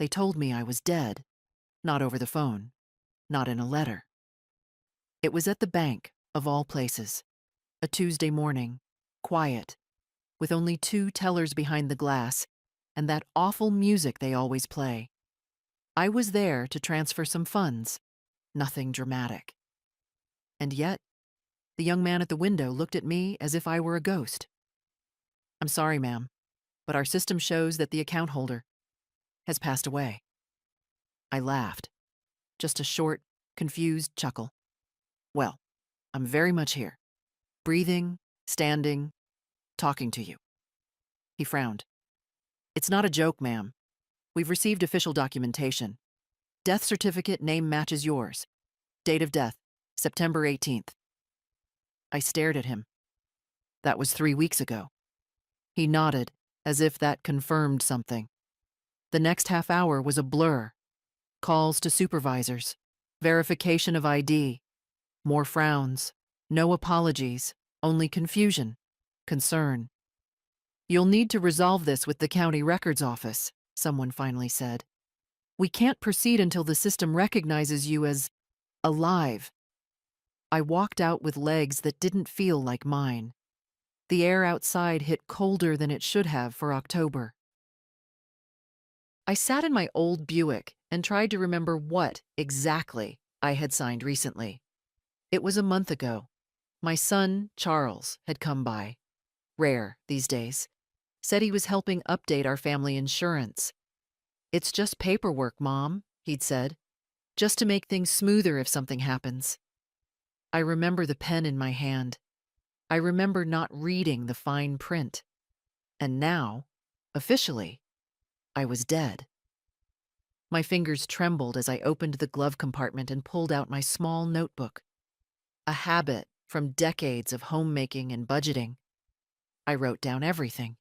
They told me I was dead, not over the phone, not in a letter. It was at the bank, of all places. A Tuesday morning, quiet, with only two tellers behind the glass, and that awful music they always play. I was there to transfer some funds, nothing dramatic. And yet, the young man at the window looked at me as if I were a ghost. "I'm sorry, ma'am, but our system shows that the account holder has passed away." I laughed, just a short, confused chuckle. "Well, I'm very much here, breathing, standing, talking to you." He frowned. "It's not a joke, ma'am. We've received official documentation. Death certificate name matches yours. Date of death, September 18th. I stared at him. That was 3 weeks ago. He nodded, as if that confirmed something. The next half hour was a blur. Calls to supervisors, verification of ID, more frowns, no apologies, only confusion, concern. "You'll need to resolve this with the county records office," someone finally said. "We can't proceed until the system recognizes you as alive." I walked out with legs that didn't feel like mine. The air outside hit colder than it should have for October. I sat in my old Buick and tried to remember what, exactly, I had signed recently. It was a month ago. My son, Charles, had come by. Rare these days. Said he was helping update our family insurance. "It's just paperwork, Mom," he'd said. "Just to make things smoother if something happens." I remember the pen in my hand. I remember not reading the fine print. And now, officially, I was dead. My fingers trembled as I opened the glove compartment and pulled out my small notebook. A habit from decades of homemaking and budgeting. I wrote down everything.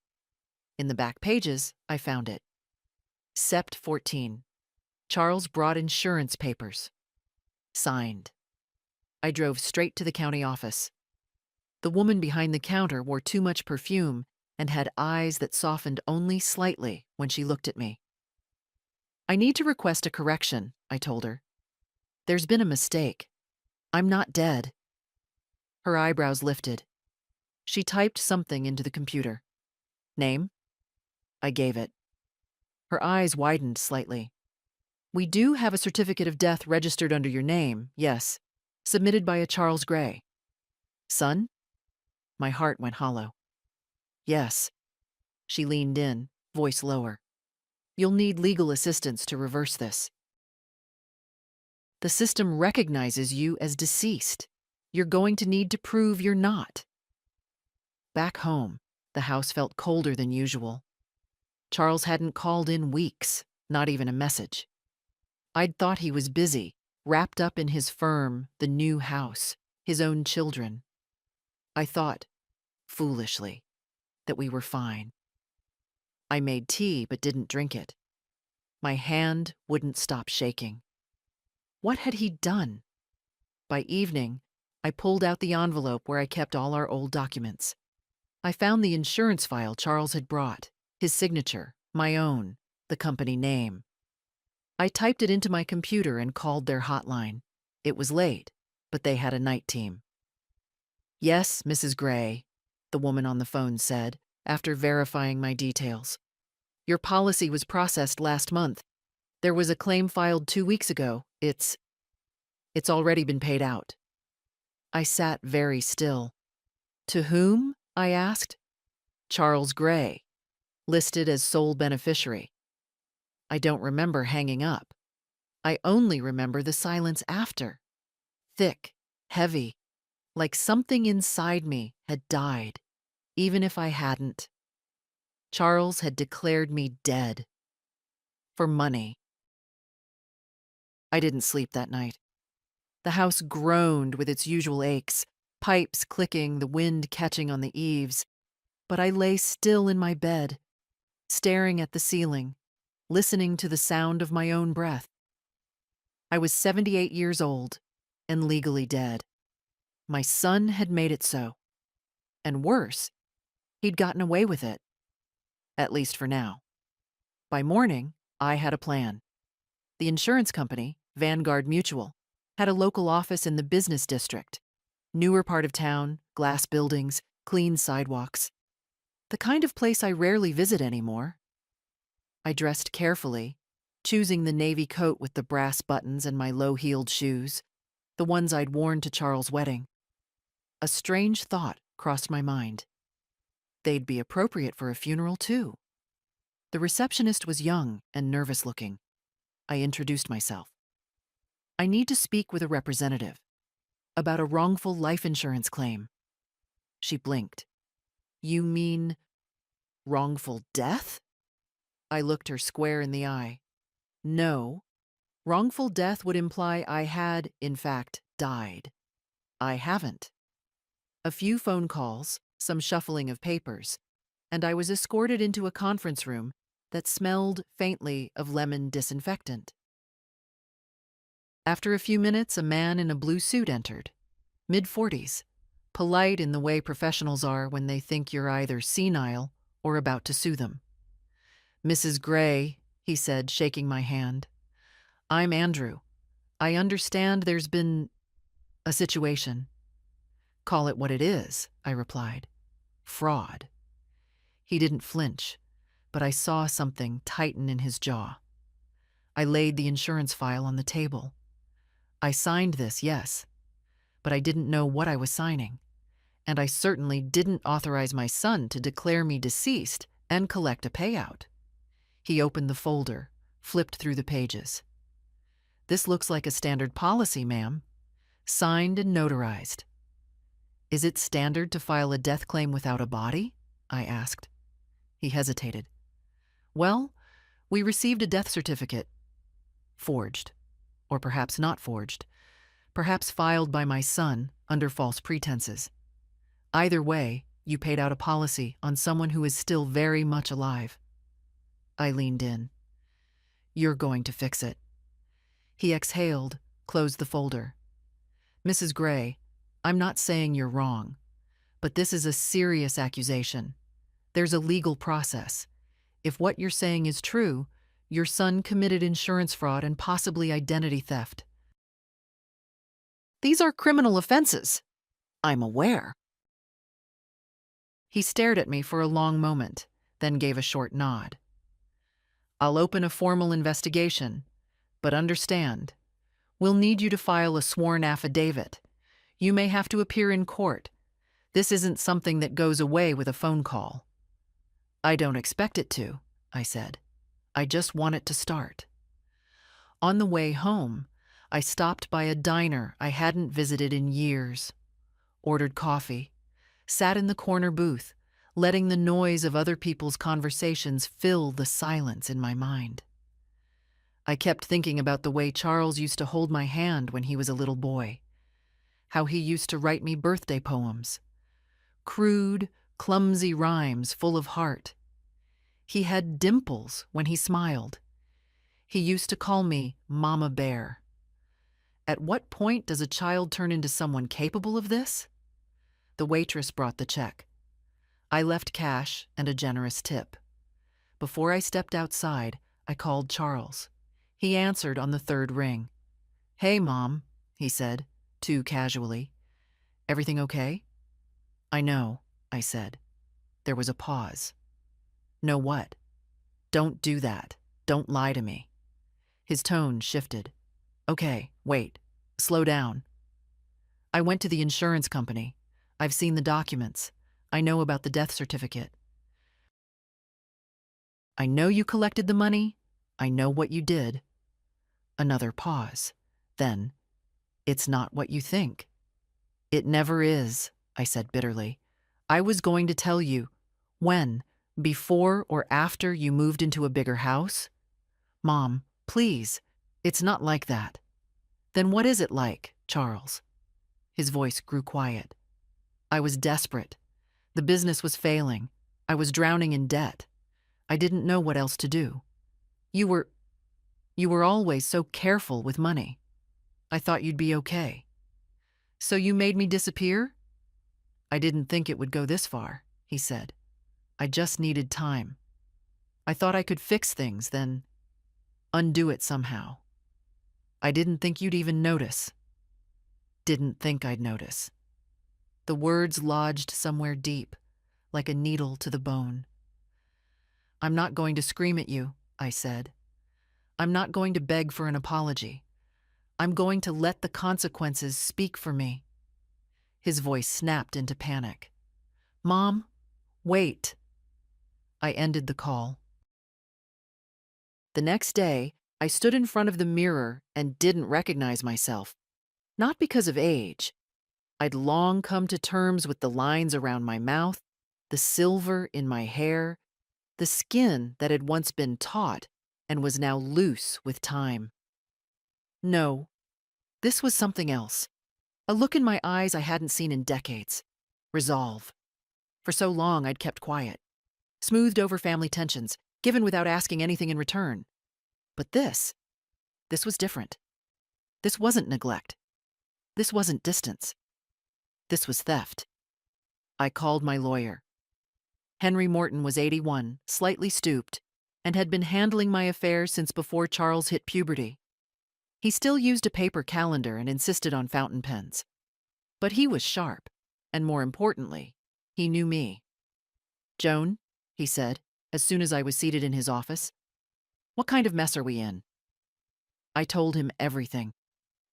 In the back pages, I found it. Sept 14. Charles brought insurance papers. Signed. I drove straight to the county office. The woman behind the counter wore too much perfume and had eyes that softened only slightly when she looked at me. "I need to request a correction," I told her. "There's been a mistake. I'm not dead." Her eyebrows lifted. She typed something into the computer. "Name?" I gave it. Her eyes widened slightly. "We do have a certificate of death registered under your name, yes, submitted by a Charles Gray." "Son?" My heart went hollow. "Yes." She leaned in, voice lower. "You'll need legal assistance to reverse this. The system recognizes you as deceased. You're going to need to prove you're not." Back home, the house felt colder than usual. Charles hadn't called in weeks, not even a message. I'd thought he was busy, wrapped up in his firm, the new house, his own children. I thought, foolishly, that we were fine. I made tea but didn't drink it. My hand wouldn't stop shaking. What had he done? By evening, I pulled out the envelope where I kept all our old documents. I found the insurance file Charles had brought, his signature, my own, the company name. I typed it into my computer and called their hotline. It was late, but they had a night team. "Yes, Mrs. Gray," the woman on the phone said, after verifying my details. "Your policy was processed last month. There was a claim filed 2 weeks ago. It's already been paid out." I sat very still. "To whom?" I asked. "Charles Gray, listed as sole beneficiary." I don't remember hanging up. I only remember the silence after. Thick, heavy, like something inside me had died, even if I hadn't. Charles had declared me dead. For money. I didn't sleep that night. The house groaned with its usual aches, pipes clicking, the wind catching on the eaves. But I lay still in my bed, staring at the ceiling, listening to the sound of my own breath. I was 78 years old and legally dead. My son had made it so. And worse, he'd gotten away with it. At least for now. By morning, I had a plan. The insurance company, Vanguard Mutual, had a local office in the business district. Newer part of town, glass buildings, clean sidewalks. The kind of place I rarely visit anymore. I dressed carefully, choosing the navy coat with the brass buttons and my low-heeled shoes, the ones I'd worn to Charles' wedding. A strange thought crossed my mind. They'd be appropriate for a funeral, too. The receptionist was young and nervous-looking. I introduced myself. I need to speak with a representative about a wrongful life insurance claim. She blinked. You mean wrongful death? I looked her square in the eye. No. Wrongful death would imply I had, in fact, died. I haven't. A few phone calls, some shuffling of papers, and I was escorted into a conference room that smelled faintly of lemon disinfectant. After a few minutes, a man in a blue suit entered, mid-40s, polite in the way professionals are when they think you're either senile or about to sue them. Mrs. Gray, he said, shaking my hand. I'm Andrew. I understand there's been a situation. Call it what it is, I replied. Fraud. He didn't flinch, but I saw something tighten in his jaw. I laid the insurance file on the table. I signed this, yes, but I didn't know what I was signing, and I certainly didn't authorize my son to declare me deceased and collect a payout. He opened the folder, flipped through the pages. This looks like a standard policy, ma'am. Signed and notarized. Is it standard to file a death claim without a body? I asked. He hesitated. Well, we received a death certificate. Forged. Or perhaps not forged. Perhaps filed by my son under false pretenses. Either way, you paid out a policy on someone who is still very much alive. I leaned in. You're going to fix it. He exhaled, closed the folder. Mrs. Gray, I'm not saying you're wrong, but this is a serious accusation. There's a legal process. If what you're saying is true, your son committed insurance fraud and possibly identity theft. These are criminal offenses. I'm aware. He stared at me for a long moment, then gave a short nod. I'll open a formal investigation, but understand, we'll need you to file a sworn affidavit. You may have to appear in court. This isn't something that goes away with a phone call. I don't expect it to, I said. I just want it to start. On the way home, I stopped by a diner I hadn't visited in years, ordered coffee, sat in the corner booth, letting the noise of other people's conversations fill the silence in my mind. I kept thinking about the way Charles used to hold my hand when he was a little boy, how he used to write me birthday poems, crude, clumsy rhymes full of heart. He had dimples when he smiled. He used to call me Mama Bear. At what point does a child turn into someone capable of this? The waitress brought the check. I left cash and a generous tip. Before I stepped outside, I called Charles. He answered on the third ring. Hey, Mom, he said, too casually. Everything okay? I know, I said. There was a pause. Know what? Don't do that. Don't lie to me. His tone shifted. Okay, wait. Slow down. I went to the insurance company. I've seen the documents. I know about the death certificate. I know you collected the money. I know what you did. Another pause. Then, it's not what you think. It never is, I said bitterly. I was going to tell you. When? Before or after you moved into a bigger house? Mom, please. It's not like that. Then what is it like, Charles? His voice grew quiet. I was desperate. The business was failing. I was drowning in debt. I didn't know what else to do. You were always so careful with money. I thought you'd be okay. So you made me disappear? I didn't think it would go this far, he said. I just needed time. I thought I could fix things, then Undo it somehow. I didn't think you'd even notice. Didn't think I'd notice. The words lodged somewhere deep, like a needle to the bone. I'm not going to scream at you, I said. I'm not going to beg for an apology. I'm going to let the consequences speak for me. His voice snapped into panic. Mom, wait. I ended the call. The next day, I stood in front of the mirror and didn't recognize myself. Not because of age. I'd long come to terms with the lines around my mouth, the silver in my hair, the skin that had once been taut and was now loose with time. No, this was something else. A look in my eyes I hadn't seen in decades. Resolve. For so long, I'd kept quiet, smoothed over family tensions, given without asking anything in return. But this was different. This wasn't neglect. This wasn't distance. This was theft. I called my lawyer. Henry Morton was 81, slightly stooped, and had been handling my affairs since before Charles hit puberty. He still used a paper calendar and insisted on fountain pens. But he was sharp, and more importantly, he knew me. Joan, he said, as soon as I was seated in his office, what kind of mess are we in? I told him everything.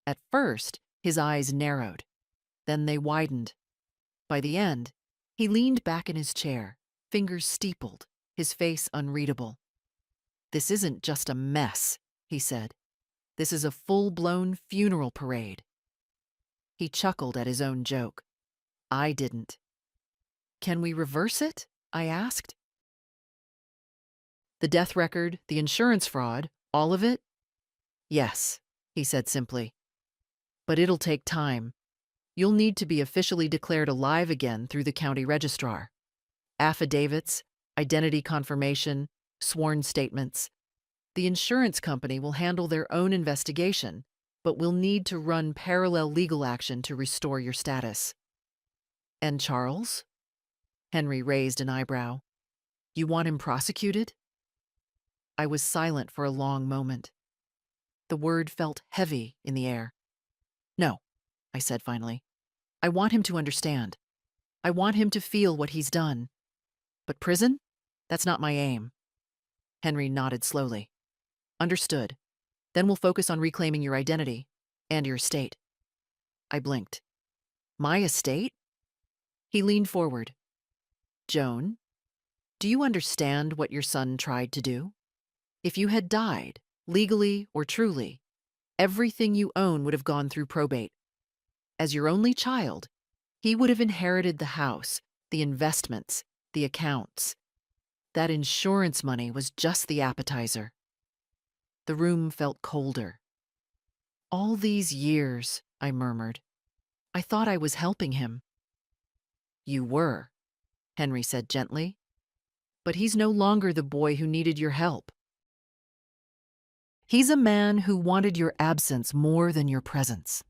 At first, his eyes narrowed. Then they widened. By the end, he leaned back in his chair, fingers steepled, his face unreadable. This isn't just a mess, he said. This is a full-blown funeral parade. He chuckled at his own joke. I didn't. Can we reverse it? I asked. The death record, the insurance fraud, all of it? Yes, he said simply. But it'll take time. You'll need to be officially declared alive again through the county registrar. Affidavits, identity confirmation, sworn statements. The insurance company will handle their own investigation, but will need to run parallel legal action to restore your status. And Charles? Henry raised an eyebrow. You want him prosecuted? I was silent for a long moment. The word felt heavy in the air. No, I said finally. I want him to understand. I want him to feel what he's done. But prison? That's not my aim. Henry nodded slowly. Understood. Then we'll focus on reclaiming your identity and your estate. I blinked. My estate? He leaned forward. Joan, do you understand what your son tried to do? If you had died, legally or truly, everything you own would have gone through probate. As your only child, he would have inherited the house, the investments, the accounts. That insurance money was just the appetizer. The room felt colder. All these years, I murmured. I thought I was helping him. You were, Henry said gently. But he's no longer the boy who needed your help. He's a man who wanted your absence more than your presence.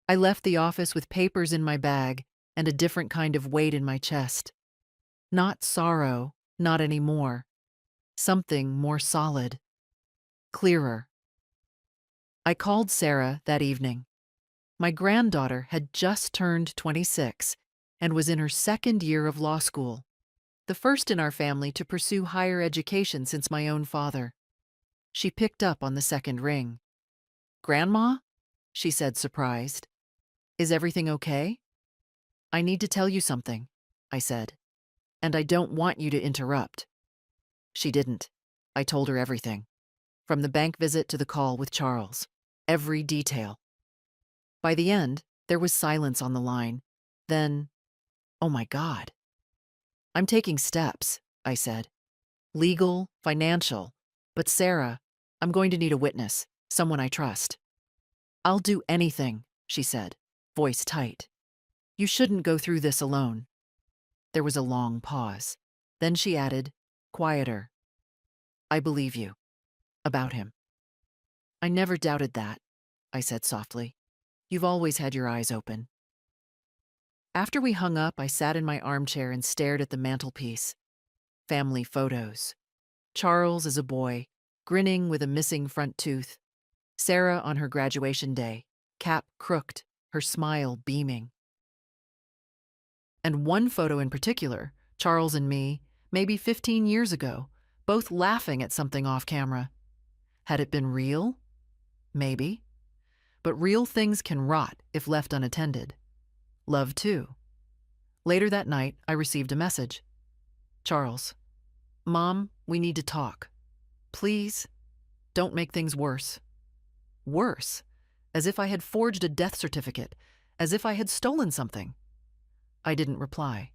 I left the office with papers in my bag and a different kind of weight in my chest. Not sorrow, not anymore. Something more solid. Clearer. I called Sarah that evening. My granddaughter had just turned 26 and was in her second year of law school, the first in our family to pursue higher education since my own father. She picked up on the second ring. Grandma? She said, surprised. Is everything okay? I need to tell you something, I said, and I don't want you to interrupt. She didn't. I told her everything. From the bank visit to the call with Charles. Every detail. By the end, there was silence on the line. Then, oh my God. I'm taking steps, I said. Legal, financial. But Sarah, I'm going to need a witness, someone I trust. I'll do anything, she said, voice tight. You shouldn't go through this alone. There was a long pause. Then she added, quieter. I believe you. About him. I never doubted that, I said softly. You've always had your eyes open. After we hung up, I sat in my armchair and stared at the mantelpiece. Family photos. Charles as a boy, grinning with a missing front tooth. Sarah on her graduation day, cap crooked, her smile beaming. And one photo in particular, Charles and me, maybe 15 years ago, both laughing at something off camera. Had it been real? Maybe. But real things can rot if left unattended. Love, too. Later that night, I received a message. Charles, Mom, we need to talk. Please, don't make things worse. Worse? As if I had forged a death certificate, as if I had stolen something. I didn't reply.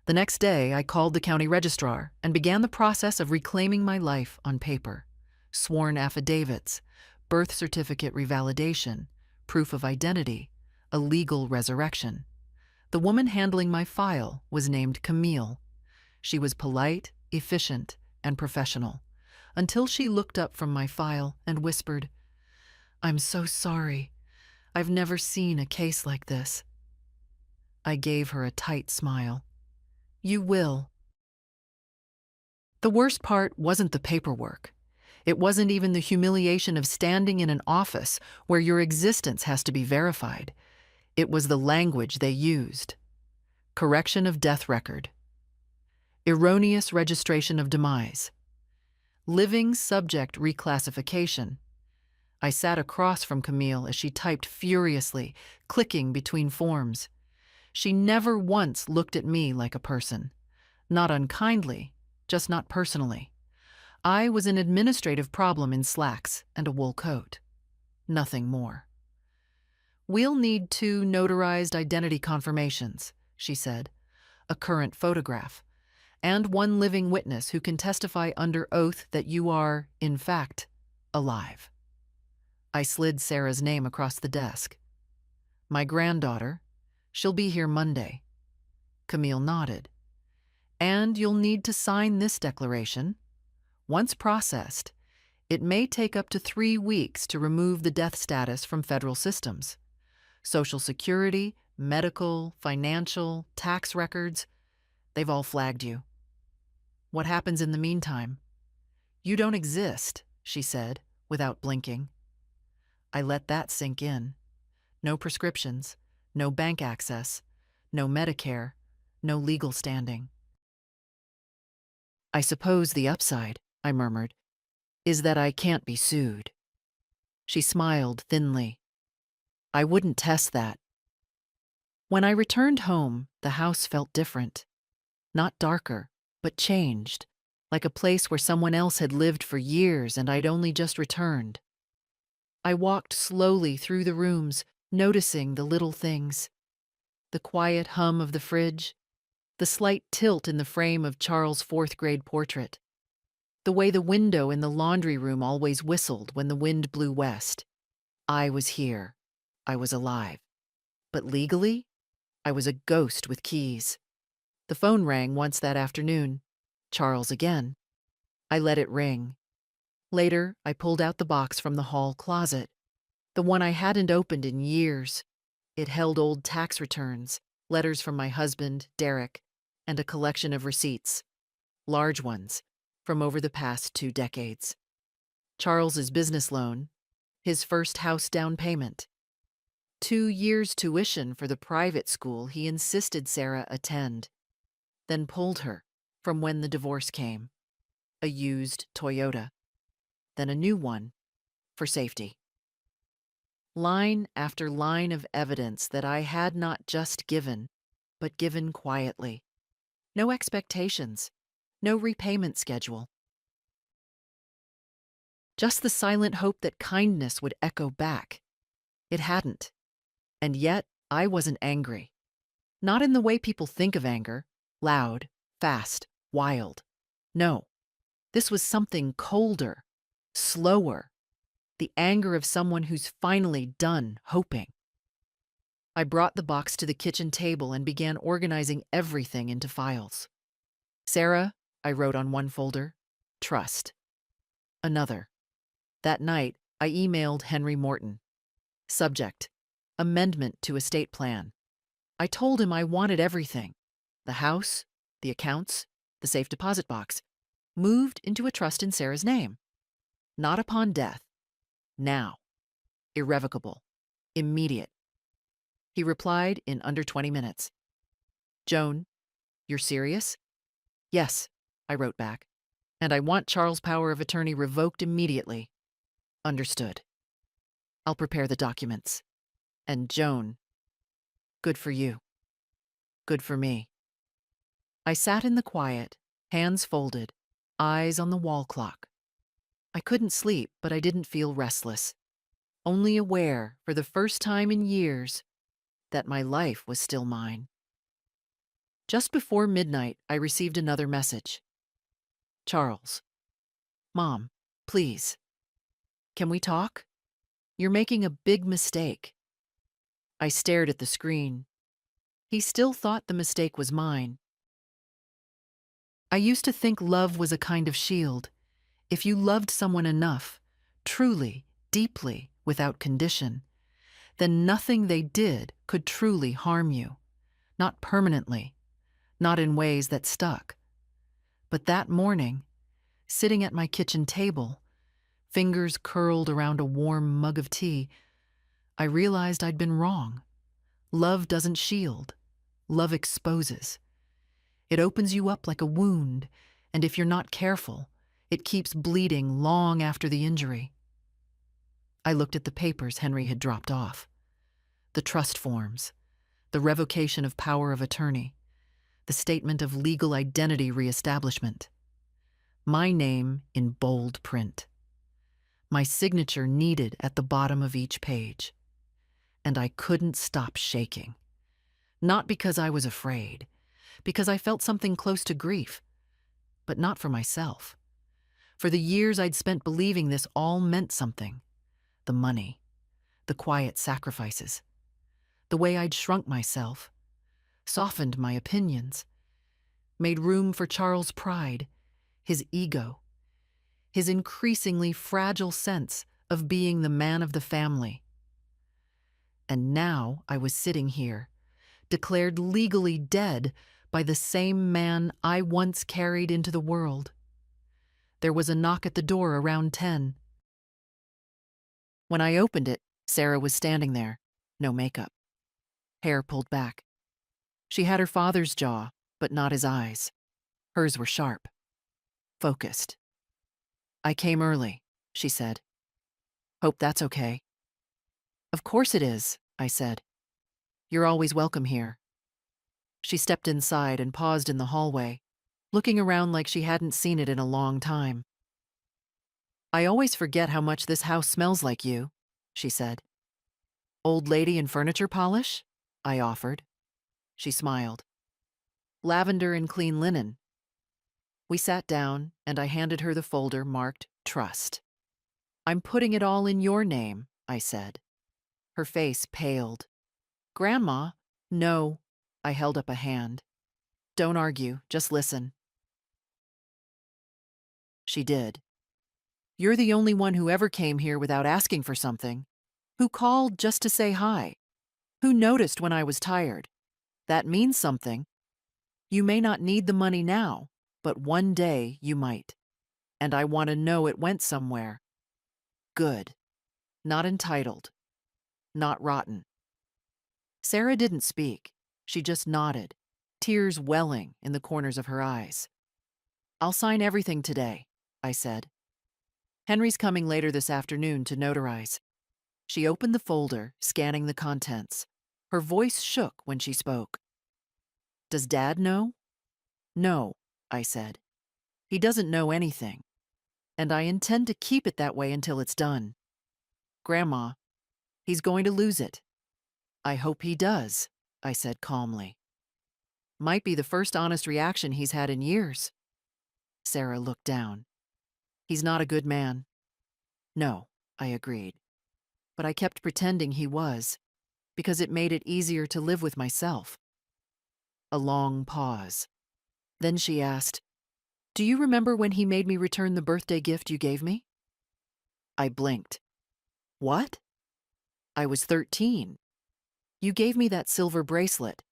The next day, I called the county registrar and began the process of reclaiming my life on paper. Sworn affidavits, birth certificate revalidation, proof of identity, a legal resurrection. The woman handling my file was named Camille. She was polite, efficient, and professional, until she looked up from my file and whispered, "I'm so sorry. I've never seen a case like this." I gave her a tight smile. "You will." The worst part wasn't the paperwork. It wasn't even the humiliation of standing in an office where your existence has to be verified. It was the language they used. Correction of death record. Erroneous registration of demise. Living subject reclassification. I sat across from Camille as she typed furiously, clicking between forms. She never once looked at me like a person. Not unkindly, just not personally. I was an administrative problem in slacks and a wool coat. Nothing more. "We'll need 2 notarized identity confirmations," she said, "a current photograph, and 1 living witness who can testify under oath that you are, in fact, alive." I slid Sarah's name across the desk. "My granddaughter. She'll be here Monday." Camille nodded. "And you'll need to sign this declaration. Once processed, it may take up to 3 weeks to remove the death status from federal systems. Social Security, medical, financial, tax records, they've all flagged you. What happens in the meantime?" "You don't exist," she said, without blinking. I let that sink in. No prescriptions, no bank access, no Medicare, no legal standing. "I suppose the upside," I murmured, "is that I can't be sued." She smiled thinly. "I wouldn't test that." When I returned home, the house felt different. Not darker, but changed, like a place where someone else had lived for years and I'd only just returned. I walked slowly through the rooms, noticing the little things. The quiet hum of the fridge, the slight tilt in the frame of Charles' 4th-grade portrait, the way the window in the laundry room always whistled when the wind blew west. I was here. I was alive. But legally, I was a ghost with keys. The phone rang once that afternoon. Charles again. I let it ring. Later, I pulled out the box from the hall closet, the one I hadn't opened in years. It held old tax returns, letters from my husband, Derek, and a collection of receipts, large ones, from over the past 2 decades. Charles's business loan, his first house down payment, 2 years' tuition for the private school he insisted Sarah attend, then pulled her from when the divorce came, a used Toyota, then a new one, for safety. Line after line of evidence that I had not just given, but given quietly. No expectations, no repayment schedule. Just the silent hope that kindness would echo back. It hadn't. And yet, I wasn't angry. Not in the way people think of anger, loud, fast, wild. No, this was something colder, slower, the anger of someone who's finally done hoping. I brought the box to the kitchen table and began organizing everything into files. Sarah, I wrote on one folder, trust. Another. That night, I emailed Henry Morton. Subject, amendment to estate plan. I told him I wanted everything. The house, the accounts, the safe deposit box, moved into a trust in Sarah's name. Not upon death. Now. Irrevocable. Immediate. He replied in under 20 minutes. Joan, you're serious? Yes, I wrote back. And I want Charles' power of attorney revoked immediately. Understood. I'll prepare the documents. And Joan, good for you. Good for me. I sat in the quiet, hands folded, eyes on the wall clock. I couldn't sleep, but I didn't feel restless. Only aware, for the first time in years, that my life was still mine. Just before midnight, I received another message. Charles. Mom, please. Can we talk? You're making a big mistake. I stared at the screen. He still thought the mistake was mine. I used to think love was a kind of shield. If you loved someone enough, truly, deeply, without condition, then nothing they did could truly harm you. Not permanently, not in ways that stuck. But that morning, sitting at my kitchen table, fingers curled around a warm mug of tea, I realized I'd been wrong. Love doesn't shield. Love exposes. It opens you up like a wound, and if you're not careful, it keeps bleeding long after the injury. I looked at the papers Henry had dropped off. The trust forms, the revocation of power of attorney, the statement of legal identity reestablishment. My name in bold print. My signature needed at the bottom of each page. And I couldn't stop shaking. Not because I was afraid, because I felt something close to grief, but not for myself. For the years I'd spent believing this all meant something. The money, the quiet sacrifices, the way I'd shrunk myself, softened my opinions, made room for Charles' pride, his ego, his increasingly fragile sense of being the man of the family. And now I was sitting here, declared legally dead by the same man I once carried into the world. There was a knock at the door around 10. When I opened it, Sarah was standing there, no makeup, hair pulled back. She had her father's jaw, but not his eyes. Hers were sharp, focused. I came early, she said. Hope that's okay. Of course it is, I said. You're always welcome here. She stepped inside and paused in the hallway, looking around like she hadn't seen it in a long time. I always forget how much this house smells like you, she said. Old lady in furniture polish? I offered. She smiled. Lavender and clean linen. We sat down, and I handed her the folder marked Trust. I'm putting it all in your name, I said. Her face paled. Grandma? No. I held up a hand. Don't argue, just listen. She did. You're the only one who ever came here without asking for something, who called just to say hi, who noticed when I was tired. That means something. You may not need the money now, but one day you might. And I want to know it went somewhere. Good. Not entitled. Not rotten. Sarah didn't speak. She just nodded, tears welling in the corners of her eyes. I'll sign everything today, I said. Henry's coming later this afternoon to notarize. She opened the folder, scanning the contents. Her voice shook when she spoke. Does Dad know? No, I said. He doesn't know anything. And I intend to keep it that way until it's done. Grandma, he's going to lose it. I hope he does, I said calmly. Might be the first honest reaction he's had in years. Sarah looked down. He's not a good man. No, I agreed. But I kept pretending he was, because it made it easier to live with myself. A long pause. Then she asked, Do you remember when he made me return the birthday gift you gave me? I blinked. What? I was 13. You gave me that silver bracelet,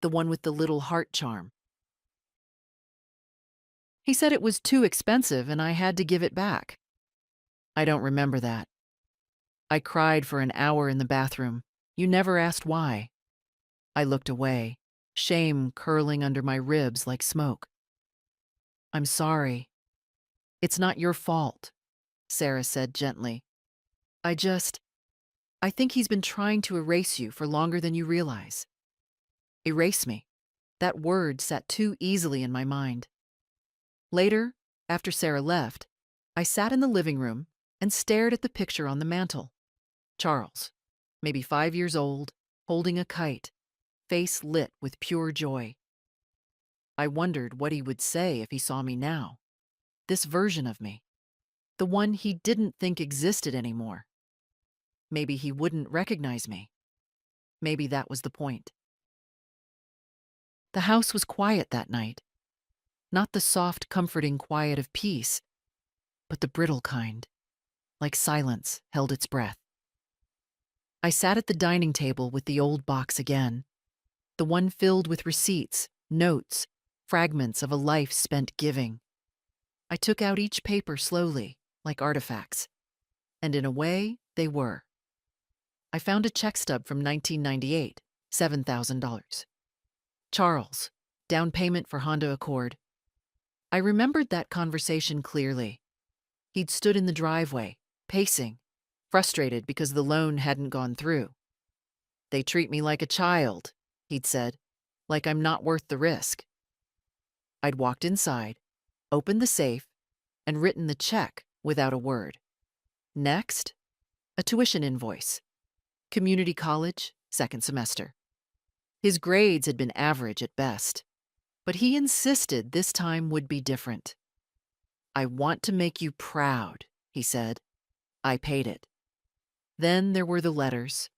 the one with the little heart charm. He said it was too expensive and I had to give it back. I don't remember that. I cried for an hour in the bathroom. You never asked why. I looked away, shame curling under my ribs like smoke. I'm sorry. It's not your fault, Sarah said gently. I think he's been trying to erase you for longer than you realize. Erase me. That word sat too easily in my mind. Later, after Sarah left, I sat in the living room and stared at the picture on the mantel. Charles, maybe 5 years old, holding a kite, face lit with pure joy. I wondered what he would say if he saw me now. This version of me. The one he didn't think existed anymore. Maybe he wouldn't recognize me. Maybe that was the point. The house was quiet that night. Not the soft, comforting quiet of peace, but the brittle kind, like silence held its breath. I sat at the dining table with the old box again, the one filled with receipts, notes, fragments of a life spent giving. I took out each paper slowly, like artifacts, and in a way, they were. I found a check stub from 1998, $7,000. Charles, down payment for Honda Accord. I remembered that conversation clearly. He'd stood in the driveway, pacing, frustrated because the loan hadn't gone through. They treat me like a child, he'd said, like I'm not worth the risk. I'd walked inside, opened the safe, and written the check without a word. Next, a tuition invoice. Community college, second semester. His grades had been average at best, but he insisted this time would be different. I want to make you proud, he said. I paid it. Then there were the letters,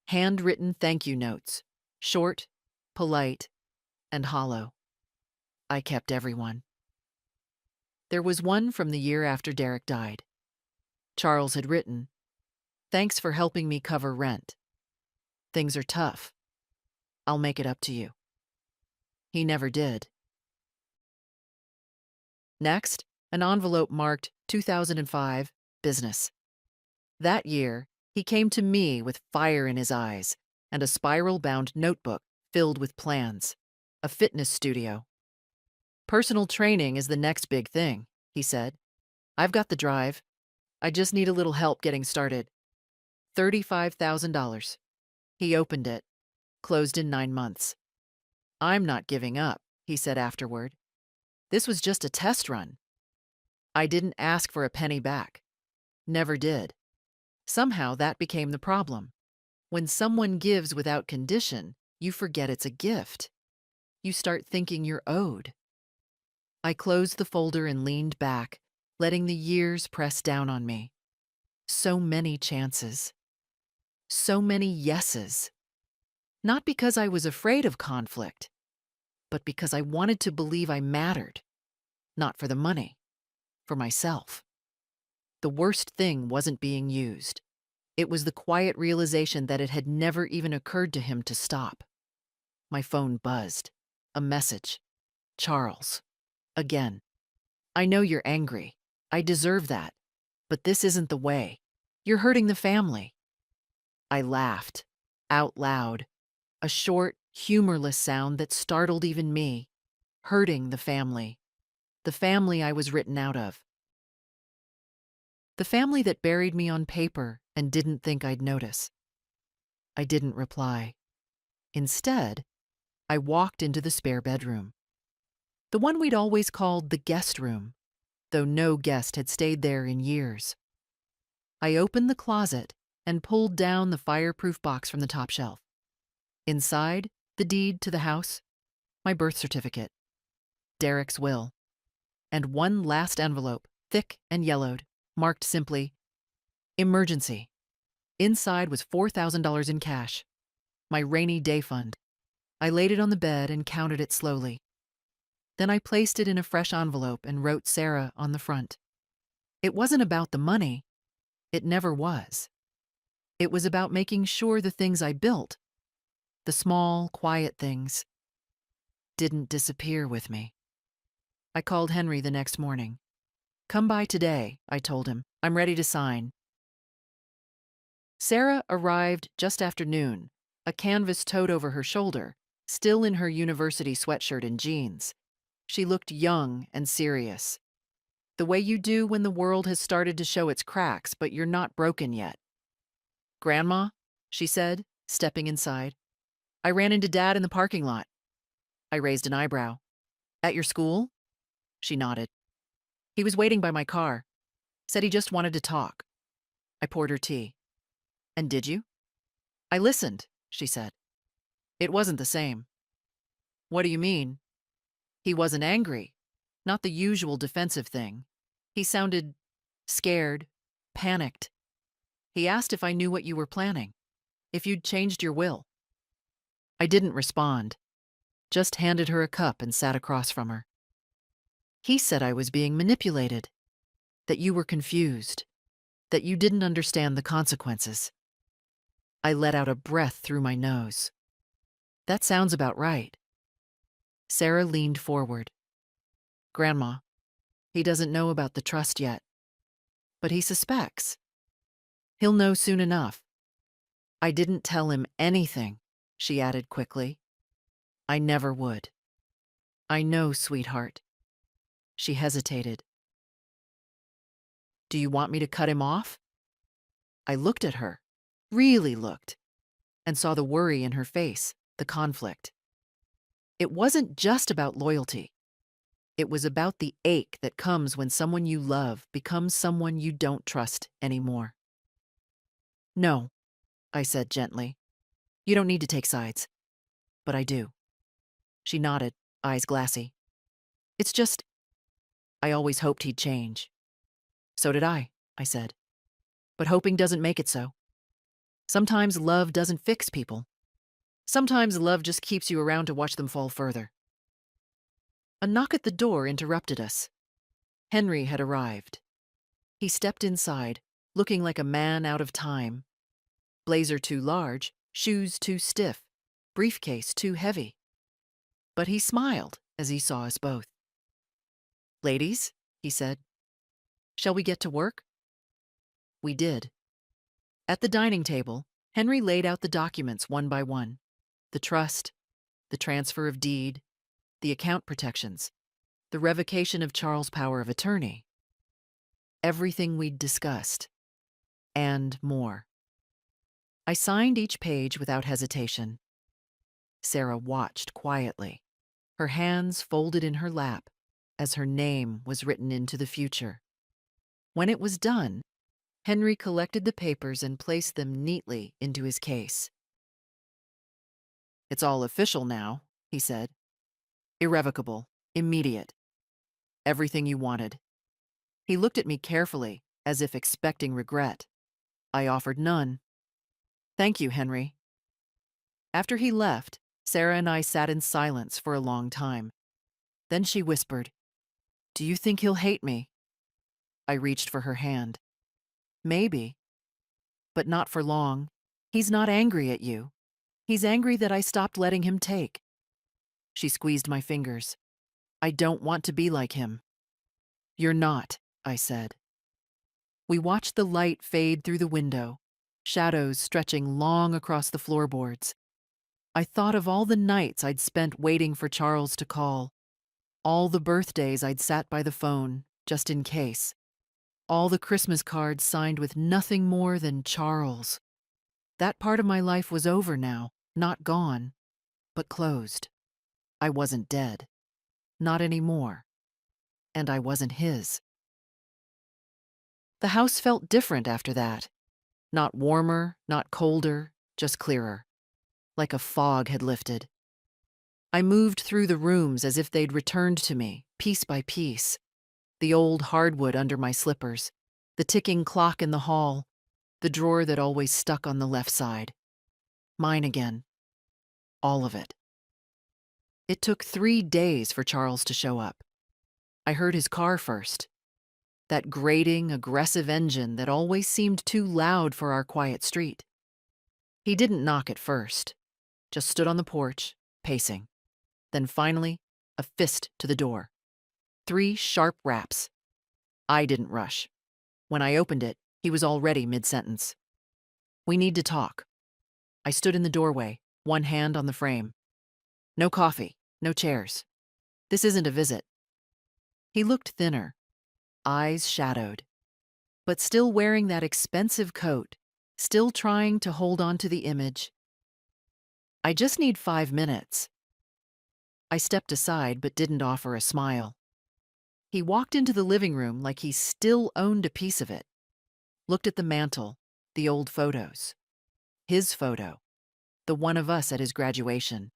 handwritten thank you notes, short, polite, and hollow. I kept every one. There was one from the year after Derek died. Charles had written, "Thanks for helping me cover rent. Things are tough. I'll make it up to you." He never did. Next, an envelope marked 2005, business. That year, he came to me with fire in his eyes and a spiral-bound notebook filled with plans, a fitness studio. "Personal training is the next big thing," he said. "I've got the drive. I just need a little help getting started. $35,000. He opened it, closed in 9 months. "I'm not giving up," he said afterward. "This was just a test run. I didn't ask for a penny back. Never did." Somehow that became the problem. When someone gives without condition, you forget it's a gift. You start thinking you're owed. I closed the folder and leaned back, letting the years press down on me. So many chances. So many yeses. Not because I was afraid of conflict, but because I wanted to believe I mattered. Not for the money, for myself. The worst thing wasn't being used. It was the quiet realization that it had never even occurred to him to stop. My phone buzzed. A message. "Charles. Again. I know you're angry. I deserve that. But this isn't the way. You're hurting the family." I laughed. Out loud. A short, humorless sound that startled even me. Hurting the family. The family I was written out of. The family that buried me on paper and didn't think I'd notice. I didn't reply. Instead, I walked into the spare bedroom. The one we'd always called the guest room, though no guest had stayed there in years. I opened the closet and pulled down the fireproof box from the top shelf. Inside, the deed to the house, my birth certificate, Derek's will, and one last envelope, thick and yellowed, marked simply, "Emergency." Inside was $4,000 in cash, my rainy day fund. I laid it on the bed and counted it slowly. Then I placed it in a fresh envelope and wrote Sarah on the front. It wasn't about the money. It never was. It was about making sure the things I built, the small, quiet things, didn't disappear with me. I called Henry the next morning. Come by today, I told him. I'm ready to sign. Sarah arrived just after noon, a canvas tote over her shoulder, still in her university sweatshirt and jeans. She looked young and serious. The way you do when the world has started to show its cracks, but you're not broken yet. Grandma, she said, stepping inside. I ran into Dad in the parking lot. I raised an eyebrow. At your school? She nodded. He was waiting by my car. Said he just wanted to talk. I poured her tea. And did you? I listened, she said. It wasn't the same. What do you mean? He wasn't angry. Not the usual defensive thing. He sounded scared, panicked. He asked if I knew what you were planning, if you'd changed your will. I didn't respond, just handed her a cup and sat across from her. He said I was being manipulated, that you were confused, that you didn't understand the consequences. I let out a breath through my nose. That sounds about right. Sarah leaned forward. Grandma, he doesn't know about the trust yet, but he suspects. He'll know soon enough. I didn't tell him anything, she added quickly. I never would. I know, sweetheart. She hesitated. Do you want me to cut him off? I looked at her, really looked, and saw the worry in her face, the conflict. It wasn't just about loyalty. It was about the ache that comes when someone you love becomes someone you don't trust anymore. No, I said gently. You don't need to take sides. But I do. She nodded, eyes glassy. It's just, I always hoped he'd change. So did I said. But hoping doesn't make it so. Sometimes love doesn't fix people. Sometimes love just keeps you around to watch them fall further. A knock at the door interrupted us. Henry had arrived. He stepped inside, looking like a man out of time. Blazer too large, shoes too stiff, briefcase too heavy. But he smiled as he saw us both. Ladies, he said, shall we get to work? We did. At the dining table, Henry laid out the documents one by one. The trust, the transfer of deed, the account protections, the revocation of Charles' power of attorney. Everything we'd discussed. And more. I signed each page without hesitation. Sarah watched quietly, her hands folded in her lap as her name was written into the future. When it was done, Henry collected the papers and placed them neatly into his case. It's all official now, he said. Irrevocable, immediate. Everything you wanted. He looked at me carefully, as if expecting regret. I offered none. Thank you, Henry. After he left, Sarah and I sat in silence for a long time. Then she whispered, Do you think he'll hate me? I reached for her hand. Maybe. But not for long. He's not angry at you. He's angry that I stopped letting him take. She squeezed my fingers. I don't want to be like him. You're not, I said. We watched the light fade through the window, shadows stretching long across the floorboards. I thought of all the nights I'd spent waiting for Charles to call, all the birthdays I'd sat by the phone, just in case, all the Christmas cards signed with nothing more than Charles. That part of my life was over now, not gone, but closed. I wasn't dead. Not anymore. And I wasn't his. The house felt different after that. Not warmer, not colder, just clearer. Like a fog had lifted. I moved through the rooms as if they'd returned to me, piece by piece. The old hardwood under my slippers, the ticking clock in the hall, the drawer that always stuck on the left side. Mine again. All of it. It took 3 days for Charles to show up. I heard his car first. That grating, aggressive engine that always seemed too loud for our quiet street. He didn't knock at first, just stood on the porch, pacing. Then finally, a fist to the door. 3 sharp raps. I didn't rush. When I opened it, he was already mid-sentence. "We need to talk." I stood in the doorway, one hand on the frame. "No coffee, no chairs. This isn't a visit." He looked thinner, eyes shadowed, but still wearing that expensive coat, still trying to hold on to the image. "I just need 5 minutes." I stepped aside but didn't offer a smile. He walked into the living room like he still owned a piece of it, looked at the mantel, the old photos. His photo, the one of us at his graduation.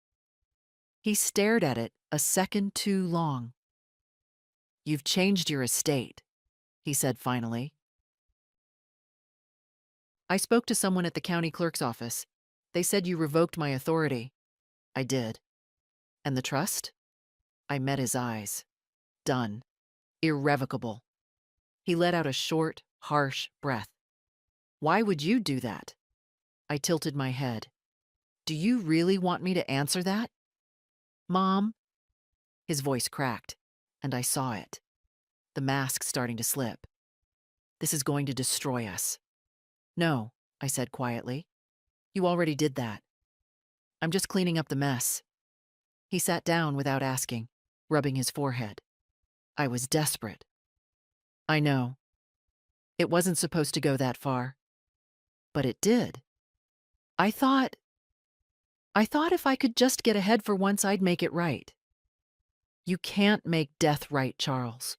He stared at it a second too long. "You've changed your estate," he said finally. "I spoke to someone at the county clerk's office. They said you revoked my authority." I did. "And the trust?" I met his eyes. Done. Irrevocable. He let out a short, harsh breath. "Why would you do that?" I tilted my head. "Do you really want me to answer that?" "Mom." His voice cracked, and I saw it. The mask starting to slip. "This is going to destroy us." "No," I said quietly. "You already did that. I'm just cleaning up the mess." He sat down without asking, rubbing his forehead. I was desperate. "I know. It wasn't supposed to go that far. But it did. I thought if I could just get ahead for once, I'd make it right." "You can't make death right, Charles.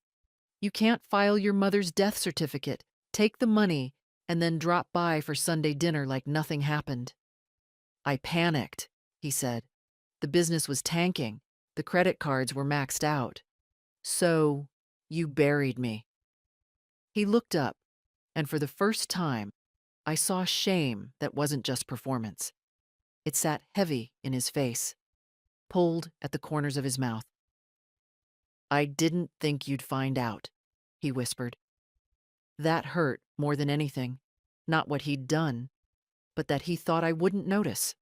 You can't file your mother's death certificate, take the money, and then drop by for Sunday dinner like nothing happened." "I panicked," he said. "The business was tanking. The credit cards were maxed out. So, you buried me." He looked up, and for the first time, I saw shame that wasn't just performance. It sat heavy in his face, pulled at the corners of his mouth. "I didn't think you'd find out," he whispered. That hurt more than anything. Not what he'd done, but that he thought I wouldn't notice.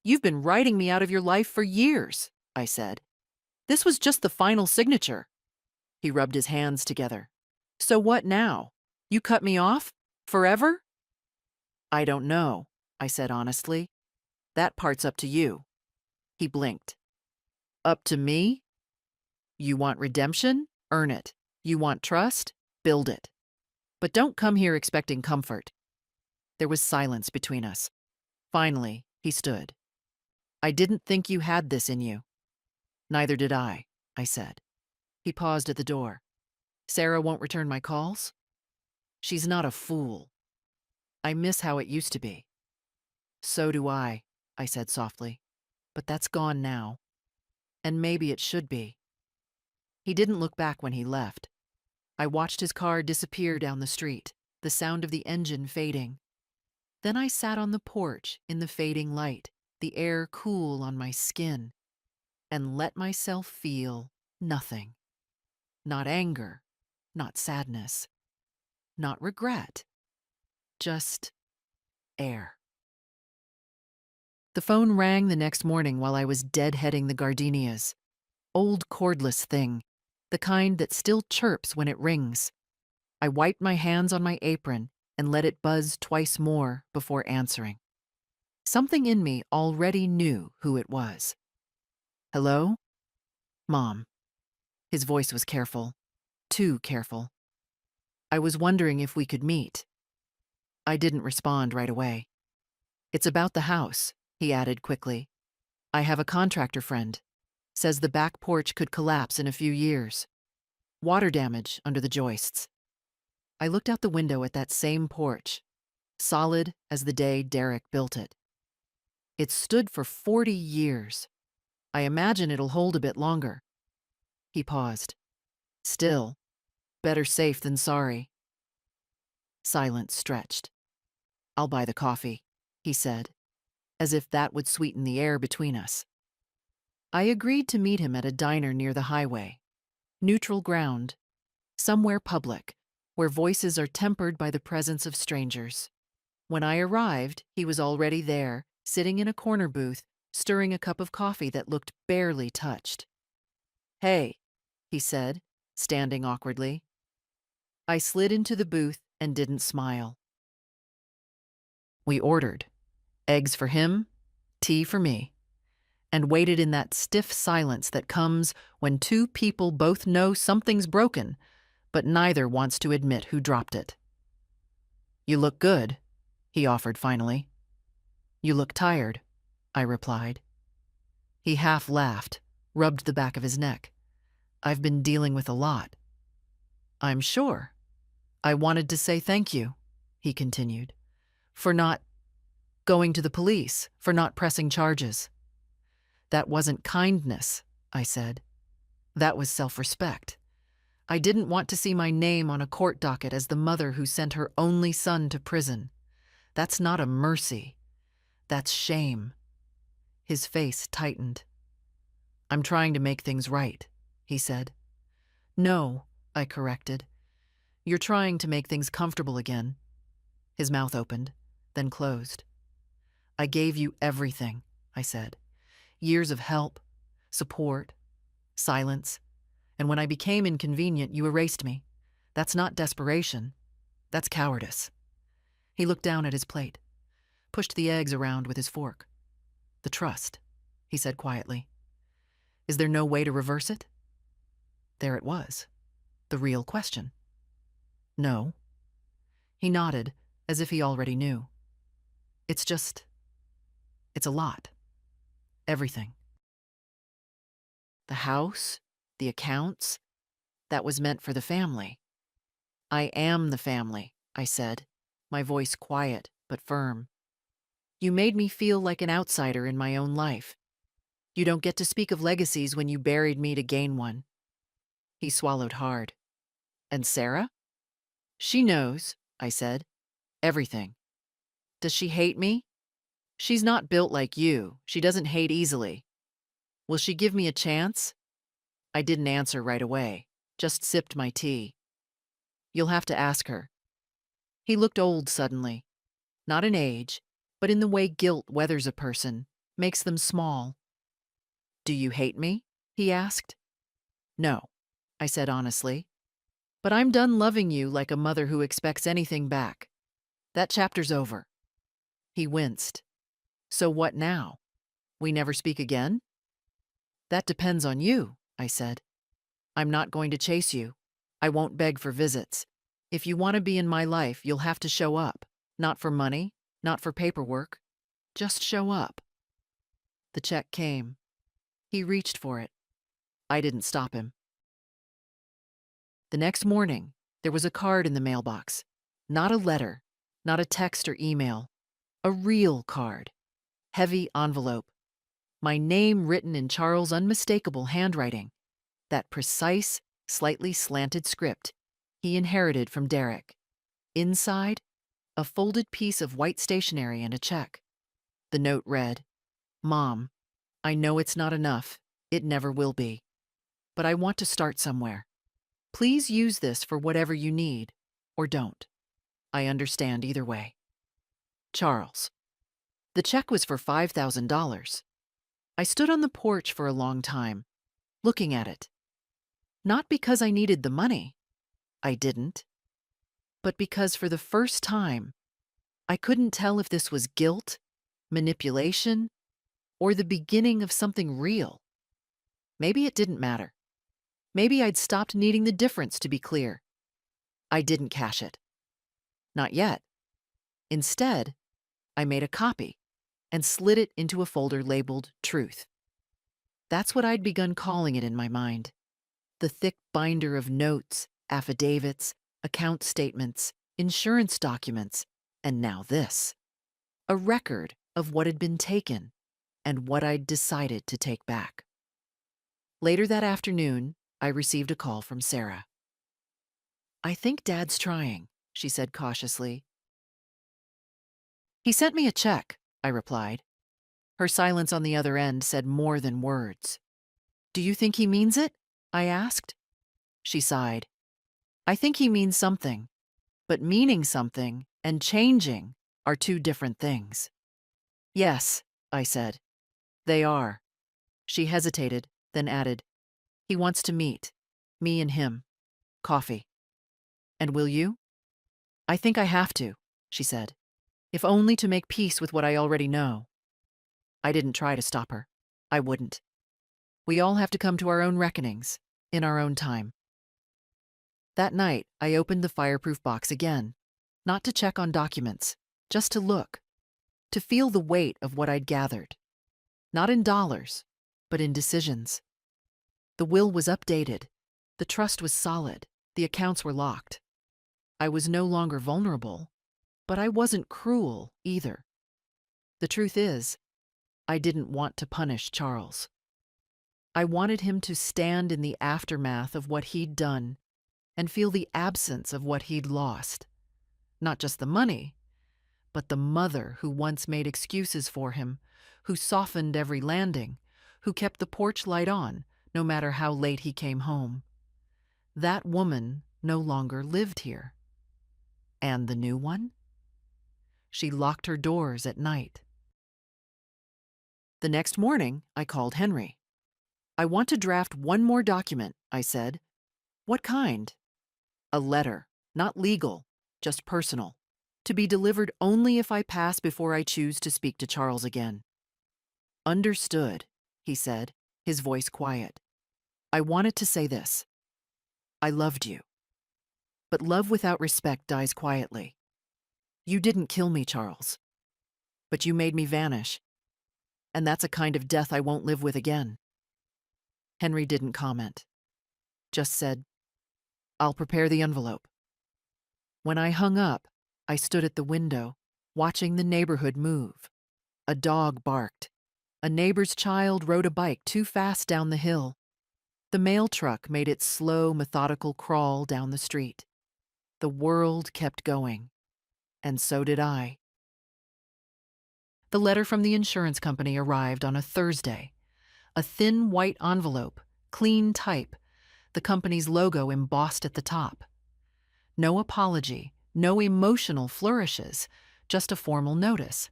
"You've been writing me out of your life for years," I said. "This was just the final signature." He rubbed his hands together. "So what now? You cut me off? Forever?" "I don't know," I said honestly. "That part's up to you." He blinked. "Up to me? You want redemption? Earn it. You want trust? Build it. But don't come here expecting comfort." There was silence between us. Finally, he stood. "I didn't think you had this in you." "Neither did I said. He paused at the door. "Sarah won't return my calls?" "She's not a fool. I miss how it used to be." "So do I said softly. "But that's gone now. And maybe it should be." He didn't look back when he left. I watched his car disappear down the street, the sound of the engine fading. Then I sat on the porch in the fading light, the air cool on my skin, and let myself feel nothing. Not anger, not sadness, not regret, just air. The phone rang the next morning while I was deadheading the gardenias. Old cordless thing, the kind that still chirps when it rings. I wiped my hands on my apron and let it buzz twice more before answering. Something in me already knew who it was. "Hello?" "Mom." His voice was careful, too careful. "I was wondering if we could meet." I didn't respond right away. "It's about the house," he added quickly. "I have a contractor friend. Says the back porch could collapse in a few years. Water damage under the joists." I looked out the window at that same porch, solid as the day Derek built it. It stood for 40 years. I imagine it'll hold a bit longer. He paused. "Still, better safe than sorry." Silence stretched. "I'll buy the coffee," he said, as if that would sweeten the air between us. I agreed to meet him at a diner near the highway. Neutral ground. Somewhere public, where voices are tempered by the presence of strangers. When I arrived, he was already there, sitting in a corner booth, stirring a cup of coffee that looked barely touched. "Hey," he said, standing awkwardly. I slid into the booth and didn't smile. We ordered eggs for him, tea for me, and waited in that stiff silence that comes when two people both know something's broken, but neither wants to admit who dropped it. "You look good," he offered finally. "You look tired," I replied. He half laughed, rubbed the back of his neck. "I've been dealing with a lot." "I'm sure. I wanted to say thank you," he continued, "for not going to the police, for not pressing charges." "That wasn't kindness," I said. "That was self-respect. I didn't want to see my name on a court docket as the mother who sent her only son to prison. That's not a mercy. That's shame." His face tightened. "I'm trying to make things right," he said. "No," I corrected. "You're trying to make things comfortable again." His mouth opened, then closed. "I gave you everything," I said. "Years of help, support, silence, and when I became inconvenient, you erased me. That's not desperation. That's cowardice." He looked down at his plate, pushed the eggs around with his fork. "The trust," he said quietly. "Is there no way to reverse it?" There it was, the real question. "No." He nodded, as if he already knew. It's a lot. Everything. The house, the accounts, that was meant for the family. I am the family," I said, my voice quiet but firm. "You made me feel like an outsider in my own life. You don't get to speak of legacies when you buried me to gain one." He swallowed hard. "And Sarah?" "She knows," I said. "Everything." "Does she hate me?" "She's not built like you. She doesn't hate easily." "Will she give me a chance?" I didn't answer right away, just sipped my tea. "You'll have to ask her." He looked old suddenly, not in age, but in the way guilt weathers a person, makes them small. "Do you hate me?" he asked. "No," I said honestly. "But I'm done loving you like a mother who expects anything back. That chapter's over." He winced. "So what now? We never speak again?" "That depends on you," I said. "I'm not going to chase you. I won't beg for visits. If you want to be in my life, you'll have to show up. Not for money, not for paperwork. Just show up." The check came. He reached for it. I didn't stop him. The next morning, there was a card in the mailbox. Not a letter, not a text or email. A real card. Heavy envelope. My name written in Charles' unmistakable handwriting. That precise, slightly slanted script he inherited from Derek. Inside, a folded piece of white stationery and a check. The note read, "Mom, I know it's not enough. It never will be. But I want to start somewhere. Please use this for whatever you need, or don't. I understand either way. Charles." The check was for $5,000. I stood on the porch for a long time, looking at it. Not because I needed the money. I didn't. But because for the first time, I couldn't tell if this was guilt, manipulation, or the beginning of something real. Maybe it didn't matter. Maybe I'd stopped needing the difference to be clear. I didn't cash it. Not yet. Instead, I made a copy and slid it into a folder labeled Truth. That's what I'd begun calling it in my mind. The thick binder of notes, affidavits, account statements, insurance documents, and now this. A record of what had been taken and what I'd decided to take back. Later that afternoon, I received a call from Sarah. "I think Dad's trying," she said cautiously. "He sent me a check," I replied. Her silence on the other end said more than words. "Do you think he means it?" I asked. She sighed. "I think he means something, but meaning something and changing are two different things." "Yes," I said. "They are." She hesitated, then added, "He wants to meet Me and him. Coffee. And will you? I think I have to, she said, if only to make peace with what I already know. I didn't try to stop her. I wouldn't. We all have to come to our own reckonings, in our own time. That night, I opened the fireproof box again, not to check on documents, just to look, to feel the weight of what I'd gathered. Not in dollars, but in decisions. The will was updated. The trust was solid. The accounts were locked. I was no longer vulnerable, but I wasn't cruel either. The truth is, I didn't want to punish Charles. I wanted him to stand in the aftermath of what he'd done and feel the absence of what he'd lost. Not just the money, but the mother who once made excuses for him, who softened every landing, who kept the porch light on no matter how late he came home. That woman no longer lived here. And the new one? She locked her doors at night. The next morning, I called Henry. I want to draft one more document, I said. What kind? A letter, not legal, just personal, to be delivered only if I pass before I choose to speak to Charles again. Understood, he said, his voice quiet. I wanted to say this. I loved you. But love without respect dies quietly. You didn't kill me, Charles. But you made me vanish. And that's a kind of death I won't live with again. Henry didn't comment. Just said, I'll prepare the envelope. When I hung up, I stood at the window, watching the neighborhood move. A dog barked. A neighbor's child rode a bike too fast down the hill. The mail truck made its slow, methodical crawl down the street. The world kept going. And so did I. The letter from the insurance company arrived on a Thursday. A thin white envelope, clean type, the company's logo embossed at the top. No apology, no emotional flourishes, just a formal notice.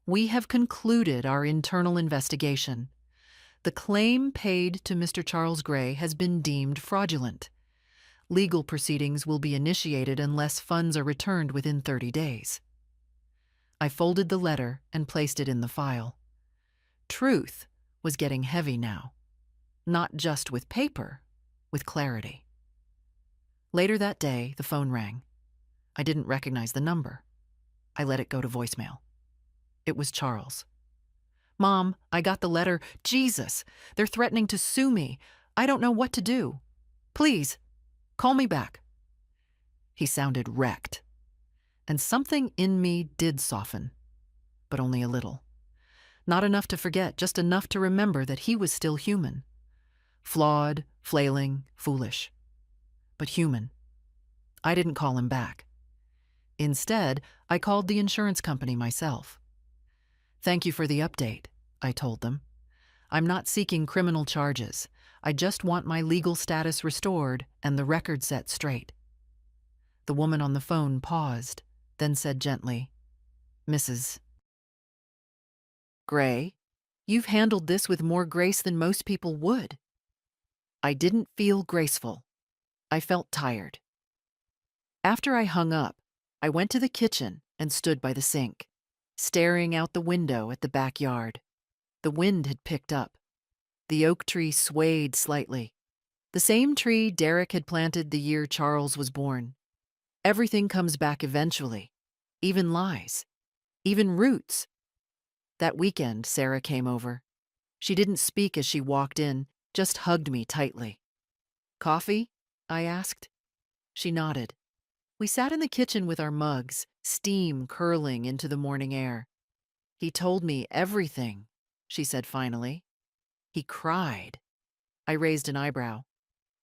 We have concluded our internal investigation. The claim paid to Mr. Charles Gray has been deemed fraudulent. Legal proceedings will be initiated unless funds are returned within 30 days. I folded the letter and placed it in the file. Truth was getting heavy now. Not just with paper, with clarity. Later that day, the phone rang. I didn't recognize the number. I let it go to voicemail. It was Charles. Mom, I got the letter. Jesus, they're threatening to sue me. I don't know what to do. Please, call me back. He sounded wrecked. And something in me did soften, but only a little. Not enough to forget, just enough to remember that he was still human. Flawed, flailing, foolish. But human. I didn't call him back. Instead, I called the insurance company myself. Thank you for the update, I told them. I'm not seeking criminal charges. I just want my legal status restored and the record set straight. The woman on the phone paused, then said gently, Mrs. Gray, you've handled this with more grace than most people would. I didn't feel graceful. I felt tired. After I hung up, I went to the kitchen and stood by the sink, staring out the window at the backyard. The wind had picked up. The oak tree swayed slightly. The same tree Derek had planted the year Charles was born. Everything comes back eventually, even lies, even roots. That weekend, Sarah came over. She didn't speak as she walked in, just hugged me tightly. Coffee? I asked. She nodded. We sat in the kitchen with our mugs, steam curling into the morning air. He told me everything, she said finally. He cried. I raised an eyebrow.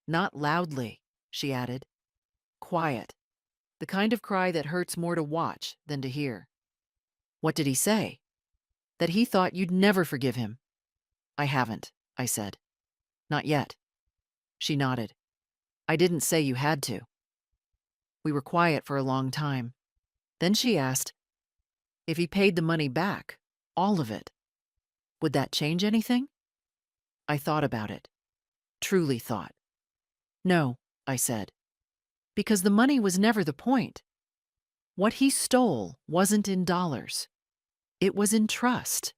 Not loudly, she added. Quiet. The kind of cry that hurts more to watch than to hear. What did he say? That he thought you'd never forgive him. I haven't, I said. Not yet. She nodded. I didn't say you had to. We were quiet for a long time. Then she asked, if he paid the money back, all of it, would that change anything? I thought about it. Truly thought. No, I said, because the money was never the point. What he stole wasn't in dollars. It was in trust.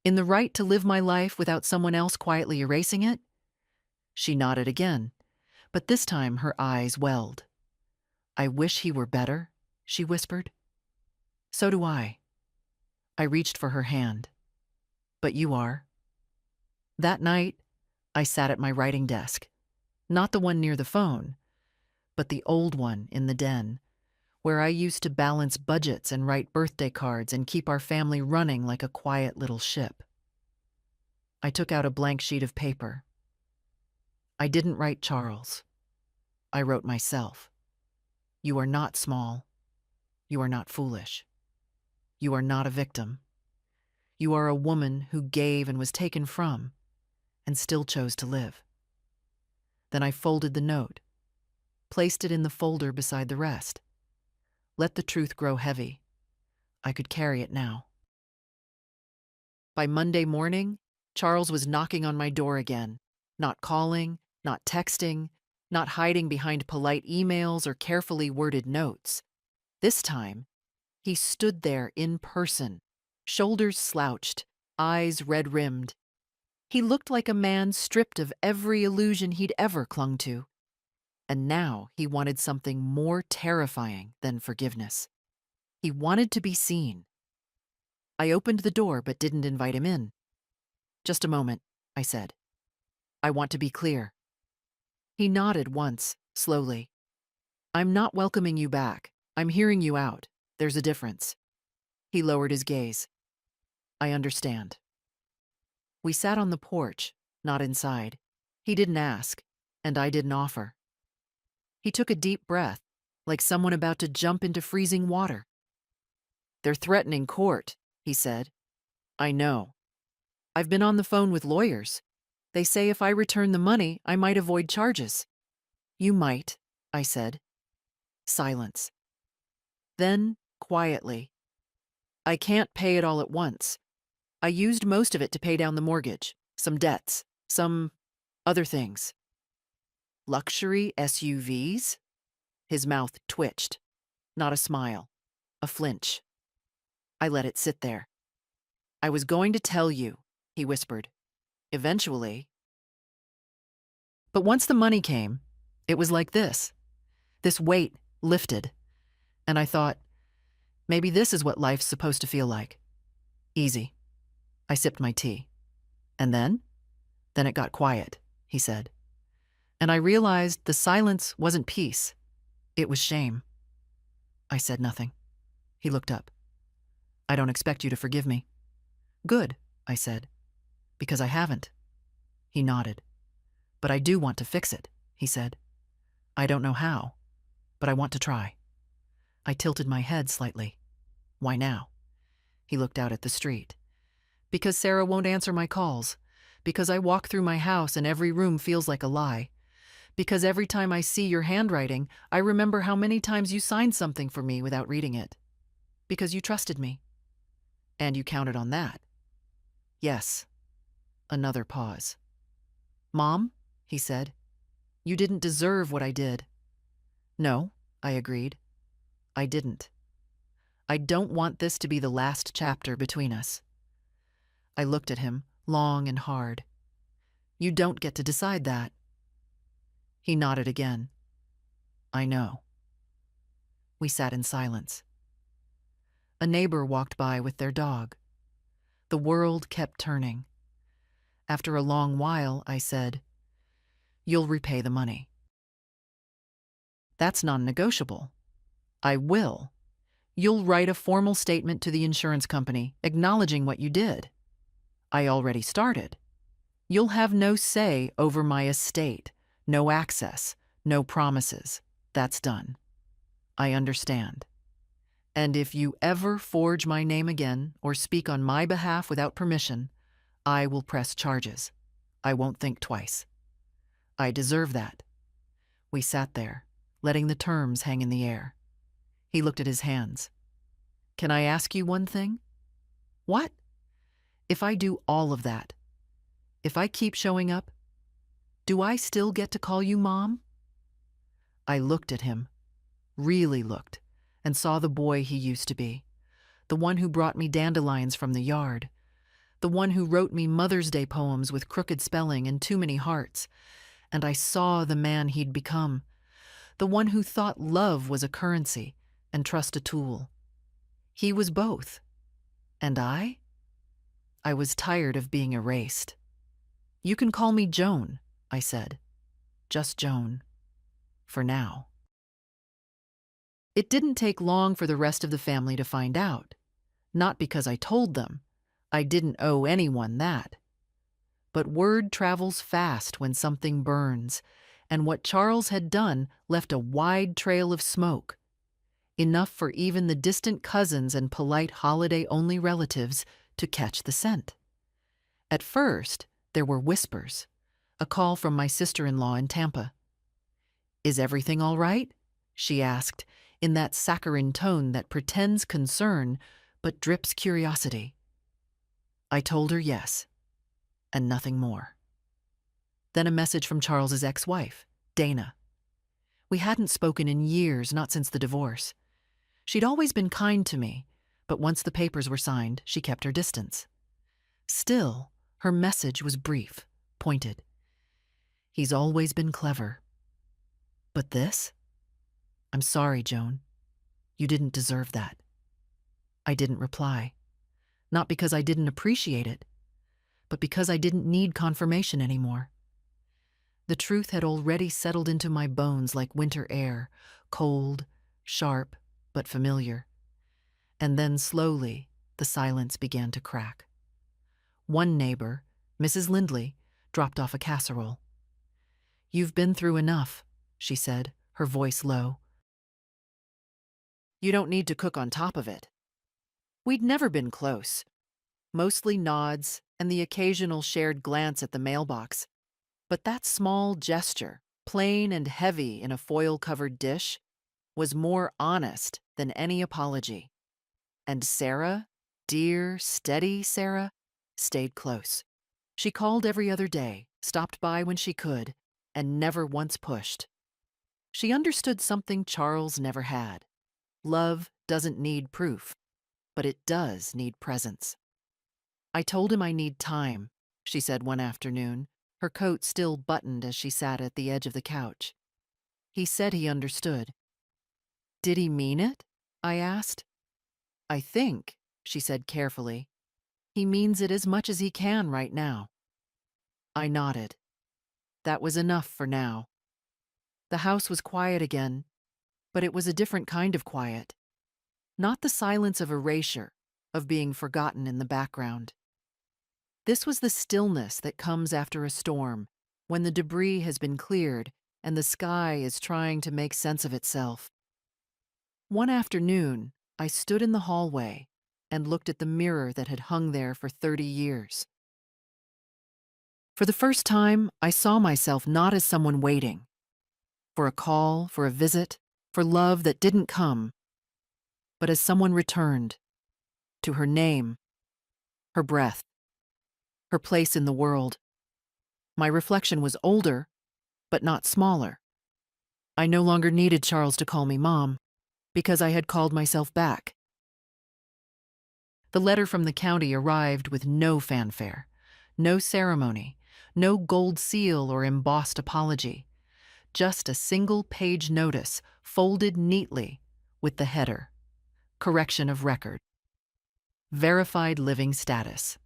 In the right to live my life without someone else quietly erasing it? She nodded again, but this time her eyes welled. I wish he were better, she whispered. So do I. I reached for her hand. But you are. That night, I sat at my writing desk, not the one near the phone, but the old one in the den, where I used to balance budgets and write birthday cards and keep our family running like a quiet little ship. I took out a blank sheet of paper. I didn't write Charles. I wrote myself. You are not small. You are not foolish. You are not a victim. You are a woman who gave and was taken from, and still chose to live. Then I folded the note, placed it in the folder beside the rest. Let the truth grow heavy. I could carry it now. By Monday morning, Charles was knocking on my door again, not calling, not texting, not hiding behind polite emails or carefully worded notes. This time, he stood there in person, shoulders slouched, eyes red-rimmed. He looked like a man stripped of every illusion he'd ever clung to. And now he wanted something more terrifying than forgiveness. He wanted to be seen. I opened the door but didn't invite him in. Just a moment, I said. I want to be clear. He nodded once, slowly. I'm not welcoming you back. I'm hearing you out. There's a difference. He lowered his gaze. I understand. We sat on the porch, not inside. He didn't ask, and I didn't offer. He took a deep breath, like someone about to jump into freezing water. They're threatening court, he said. I know. I've been on the phone with lawyers. They say if I return the money, I might avoid charges. You might, I said. Silence. Then, quietly, I can't pay it all at once. I used most of it to pay down the mortgage, some debts, some other things. Luxury SUVs? His mouth twitched. Not a smile, a flinch. I let it sit there. I was going to tell you, he whispered. Eventually. But once the money came, it was like this. This weight lifted. And I thought, maybe this is what life's supposed to feel like. Easy. I sipped my tea. And then? Then it got quiet, he said. And I realized the silence wasn't peace. It was shame. I said nothing. He looked up. I don't expect you to forgive me. Good, I said. Because I haven't. He nodded. But I do want to fix it, he said. I don't know how, but I want to try. I tilted my head slightly. Why now? He looked out at the street. Because Sarah won't answer my calls. Because I walk through my house and every room feels like a lie. Because every time I see your handwriting, I remember how many times you signed something for me without reading it. Because you trusted me. And you counted on that. Yes. Another pause. Mom, he said, you didn't deserve what I did. No, I agreed. I didn't. I don't want this to be the last chapter between us. I looked at him, long and hard. You don't get to decide that. He nodded again. I know. We sat in silence. A neighbor walked by with their dog. The world kept turning. After a long while, I said, You'll repay the money. That's non-negotiable. I will. You'll write a formal statement to the insurance company acknowledging what you did. I already started. You'll have no say over my estate, no access, no promises. That's done. I understand. And if you ever forge my name again or speak on my behalf without permission, I will press charges. I won't think twice. I deserve that. We sat there, letting the terms hang in the air. He looked at his hands. Can I ask you one thing? What? If I do all of that, if I keep showing up, Do I still get to call you Mom? I looked at him, really looked, and saw the boy he used to be, the one who brought me dandelions from the yard, the one who wrote me Mother's Day poems with crooked spelling and too many hearts, and I saw the man he'd become, the one who thought love was a currency and trust a tool. He was both. And I? I was tired of being erased. You can call me Joan, I said. Just Joan. For now. It didn't take long for the rest of the family to find out. Not because I told them. I didn't owe anyone that. But word travels fast when something burns, and what Charles had done left a wide trail of smoke, enough for even the distant cousins and polite holiday-only relatives to catch the scent. At first, there were whispers, a call from my sister-in-law in Tampa. "Is everything all right?" she asked, in that saccharine tone that pretends concern but drips curiosity. I told her yes, and nothing more. Then a message from Charles's ex-wife, Dana. We hadn't spoken in years, not since the divorce. She'd always been kind to me, but once the papers were signed, she kept her distance. Still, her message was brief, pointed. He's always been clever. But this? I'm sorry, Joan. You didn't deserve that. I didn't reply. Not because I didn't appreciate it, but because I didn't need confirmation anymore. The truth had already settled into my bones like winter air, cold, sharp, but familiar. And then slowly, the silence began to crack. One neighbor, Mrs. Lindley, dropped off a casserole. "You've been through enough," she said, her voice low. "You don't need to cook on top of it." We'd never been close. Mostly nods and the occasional shared glance at the mailbox. But that small gesture, plain and heavy in a foil-covered dish, was more honest than any apology. And Sarah, dear, steady Sarah, stayed close. She called every other day, stopped by when she could, and never once pushed. She understood something Charles never had. Love doesn't need proof, but it does need presence. I told him I need time, she said one afternoon, her coat still buttoned as she sat at the edge of the couch. He said he understood. Did he mean it? I asked. I think, she said carefully, he means it as much as he can right now. I nodded. That was enough for now. The house was quiet again, but it was a different kind of quiet. Not the silence of erasure, of being forgotten in the background. This was the stillness that comes after a storm, when the debris has been cleared and the sky is trying to make sense of itself. One afternoon, I stood in the hallway and looked at the mirror that had hung there for 30 years. For the first time, I saw myself not as someone waiting, for a call, for a visit, for love that didn't come, but as someone returned to her name, her breath, her place in the world. My reflection was older, but not smaller. I no longer needed Charles to call me Mom, because I had called myself back. The letter from the county arrived with no fanfare, no ceremony, no gold seal or embossed apology, just a single-page notice folded neatly with the header, correction of record, verified living status.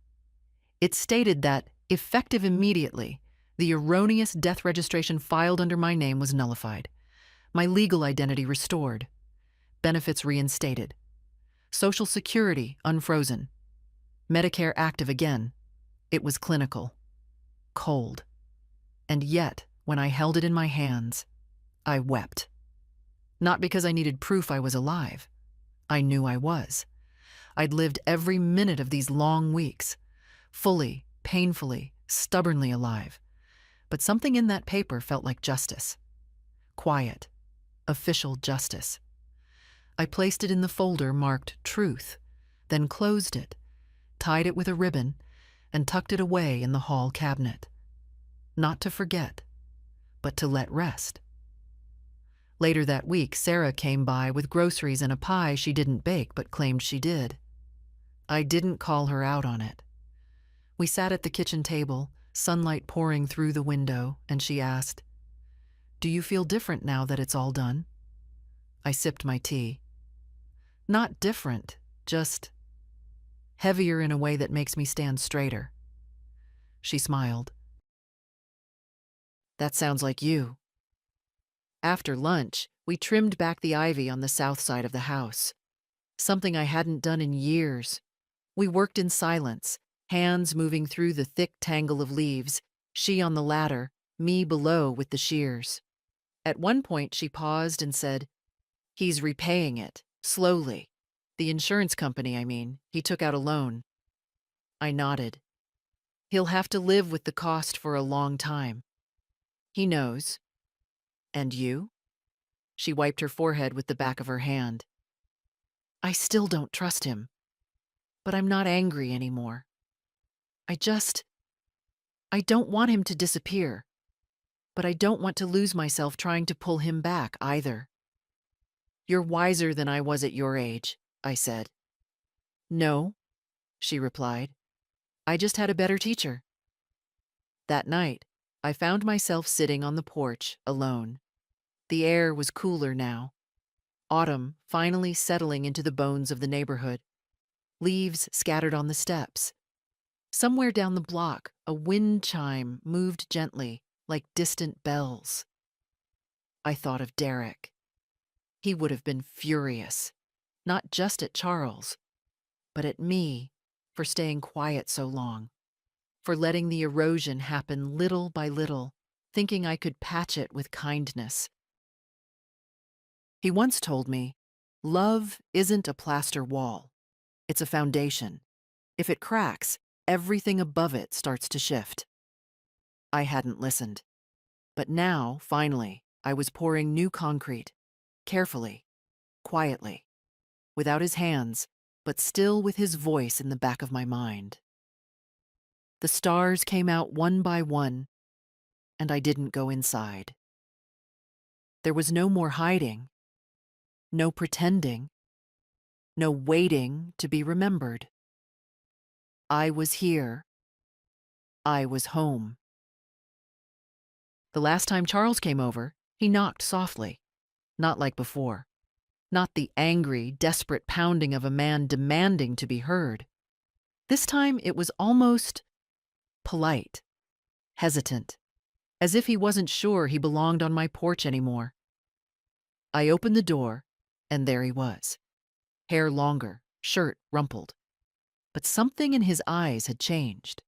It stated that, effective immediately, the erroneous death registration filed under my name was nullified, my legal identity restored, benefits reinstated, Social Security unfrozen, Medicare active again. It was clinical, cold. And yet, when I held it in my hands, I wept. Not because I needed proof I was alive. I knew I was. I'd lived every minute of these long weeks, fully, painfully, stubbornly alive. But something in that paper felt like justice. Quiet, official justice. I placed it in the folder marked Truth, then closed it, tied it with a ribbon, and tucked it away in the hall cabinet. not to forget, but to let rest. Later that week, Sarah came by with groceries and a pie she didn't bake but claimed she did. I didn't call her out on it. We sat at the kitchen table, sunlight pouring through the window, and she asked, "Do you feel different now that it's all done?" I sipped my tea. Not different, just heavier in a way that makes me stand straighter. She smiled. That sounds like you. After lunch, we trimmed back the ivy on the south side of the house, something I hadn't done in years. We worked in silence, hands moving through the thick tangle of leaves, she on the ladder, me below with the shears. At one point, she paused and said, "He's repaying it, slowly. The insurance company, I mean. He took out a loan." I nodded. "He'll have to live with the cost for a long time." "He knows." "And you?" She wiped her forehead with the back of her hand. "I still don't trust him. But I'm not angry anymore. I don't want him to disappear. But I don't want to lose myself trying to pull him back either." "You're wiser than I was at your age," I said. "No," she replied. "I just had a better teacher." That night, I found myself sitting on the porch, alone. The air was cooler now. Autumn finally settling into the bones of the neighborhood. Leaves scattered on the steps. Somewhere down the block, a wind chime moved gently, like distant bells. I thought of Derek. He would have been furious, not just at Charles, but at me for staying quiet so long, for letting the erosion happen little by little, thinking I could patch it with kindness. He once told me, "Love isn't a plaster wall. It's a foundation. If it cracks, everything above it starts to shift." I hadn't listened. But now, finally, I was pouring new concrete, carefully, quietly, without his hands, but still with his voice in the back of my mind. The stars came out one by one, and I didn't go inside. There was no more hiding, no pretending, no waiting to be remembered. I was here. I was home. The last time Charles came over, he knocked softly, not like before. Not the angry, desperate pounding of a man demanding to be heard. This time it was almost polite, hesitant, as if he wasn't sure he belonged on my porch anymore. I opened the door, and there he was. Hair longer, shirt rumpled. But something in his eyes had changed.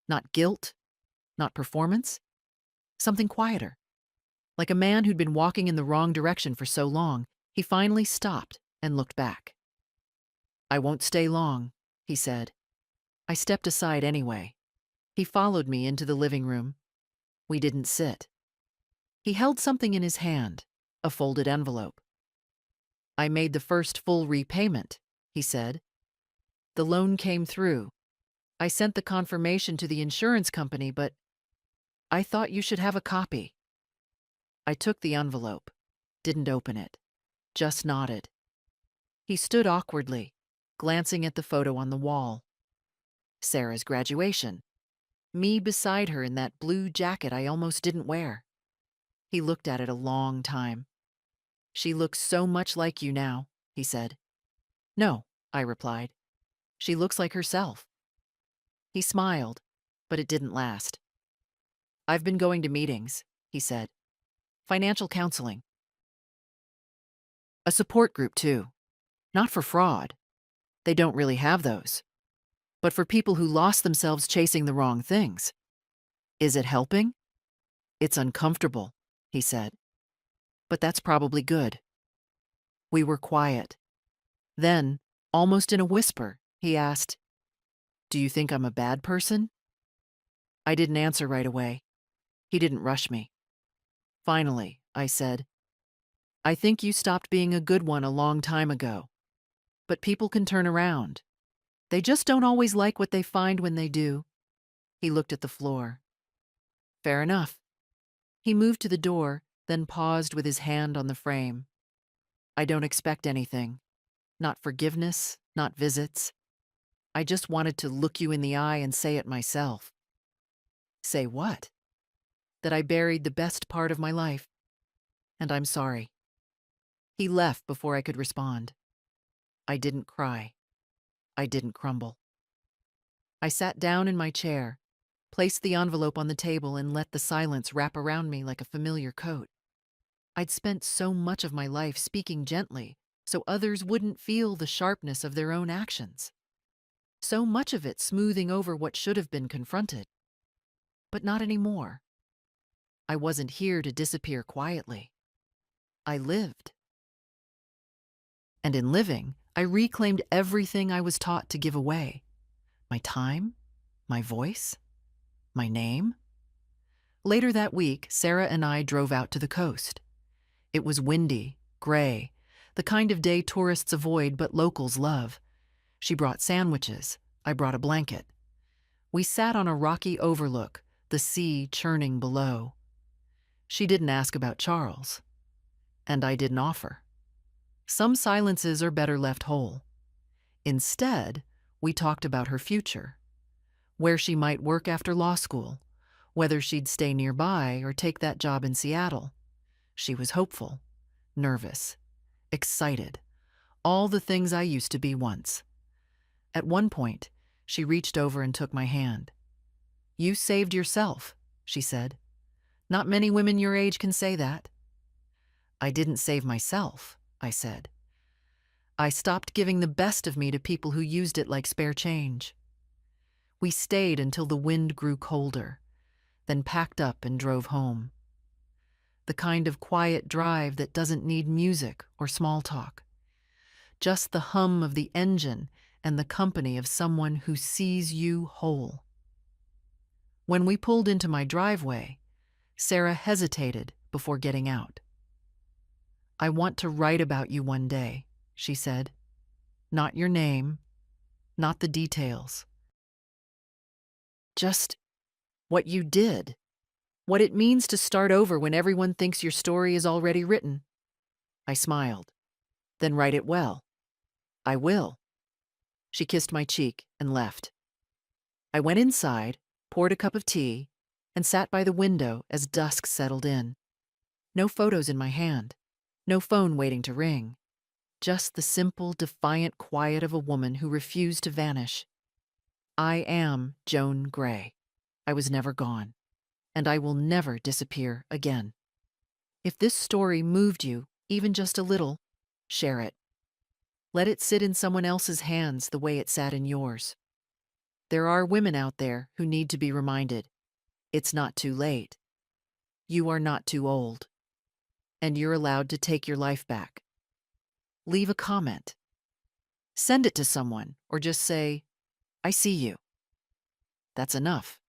Not guilt, not performance, something quieter. Like a man who'd been walking in the wrong direction for so long, he finally stopped and looked back. "I won't stay long," he said. I stepped aside anyway. He followed me into the living room. We didn't sit. He held something in his hand, a folded envelope. "I made the first full repayment," he said. "The loan came through. I sent the confirmation to the insurance company, but I thought you should have a copy." I took the envelope, didn't open it, just nodded. He stood awkwardly, glancing at the photo on the wall. Sarah's graduation. Me beside her in that blue jacket I almost didn't wear. He looked at it a long time. "She looks so much like you now," he said. "No," I replied. "She looks like herself." He smiled, but it didn't last. "I've been going to meetings," he said. "Financial counseling. A support group, too. Not for fraud. They don't really have those. But for people who lost themselves chasing the wrong things. Is it helping? It's uncomfortable," he said. "But that's probably good." We were quiet. Then, almost in a whisper, he asked, "Do you think I'm a bad person?" I didn't answer right away. He didn't rush me. Finally, I said, "I think you stopped being a good one a long time ago. But people can turn around. They just don't always like what they find when they do." He looked at the floor. Fair enough. He moved to the door, then paused with his hand on the frame. I don't expect anything. Not forgiveness, not visits. I just wanted to look you in the eye and say it myself. Say what? That I buried the best part of my life. And I'm sorry. He left before I could respond. I didn't cry. I didn't crumble. I sat down in my chair, placed the envelope on the table, and let the silence wrap around me like a familiar coat. I'd spent so much of my life speaking gently so others wouldn't feel the sharpness of their own actions. So much of it smoothing over what should have been confronted. But not anymore. I wasn't here to disappear quietly. I lived. And in living, I reclaimed everything I was taught to give away. My time, my voice, my name. Later that week, Sarah and I drove out to the coast. It was windy, gray, the kind of day tourists avoid but locals love. She brought sandwiches. I brought a blanket. We sat on a rocky overlook, the sea churning below. She didn't ask about Charles, and I didn't offer. Some silences are better left whole. Instead, we talked about her future, where she might work after law school, whether she'd stay nearby or take that job in Seattle. She was hopeful, nervous, excited, all the things I used to be once. At one point, she reached over and took my hand. "You saved yourself," she said. "Not many women your age can say that." "I didn't save myself," I said. "I stopped giving the best of me to people who used it like spare change." We stayed until the wind grew colder, then packed up and drove home. The kind of quiet drive that doesn't need music or small talk. Just the hum of the engine and the company of someone who sees you whole. When we pulled into my driveway, Sarah hesitated before getting out. "I want to write about you one day," she said. "Not your name, not the details. Just what you did. What it means to start over when everyone thinks your story is already written." I smiled. "Then write it well." "I will." She kissed my cheek and left. I went inside, poured a cup of tea, and sat by the window as dusk settled in. No photos in my hand, no phone waiting to ring. Just the simple, defiant quiet of a woman who refused to vanish. I am Joan Gray. I was never gone, and I will never disappear again. If this story moved you, even just a little, share it. Let it sit in someone else's hands the way it sat in yours. There are women out there who need to be reminded. It's not too late. You are not too old. And you're allowed to take your life back. Leave a comment. Send it to someone, or just say, "I see you." That's enough.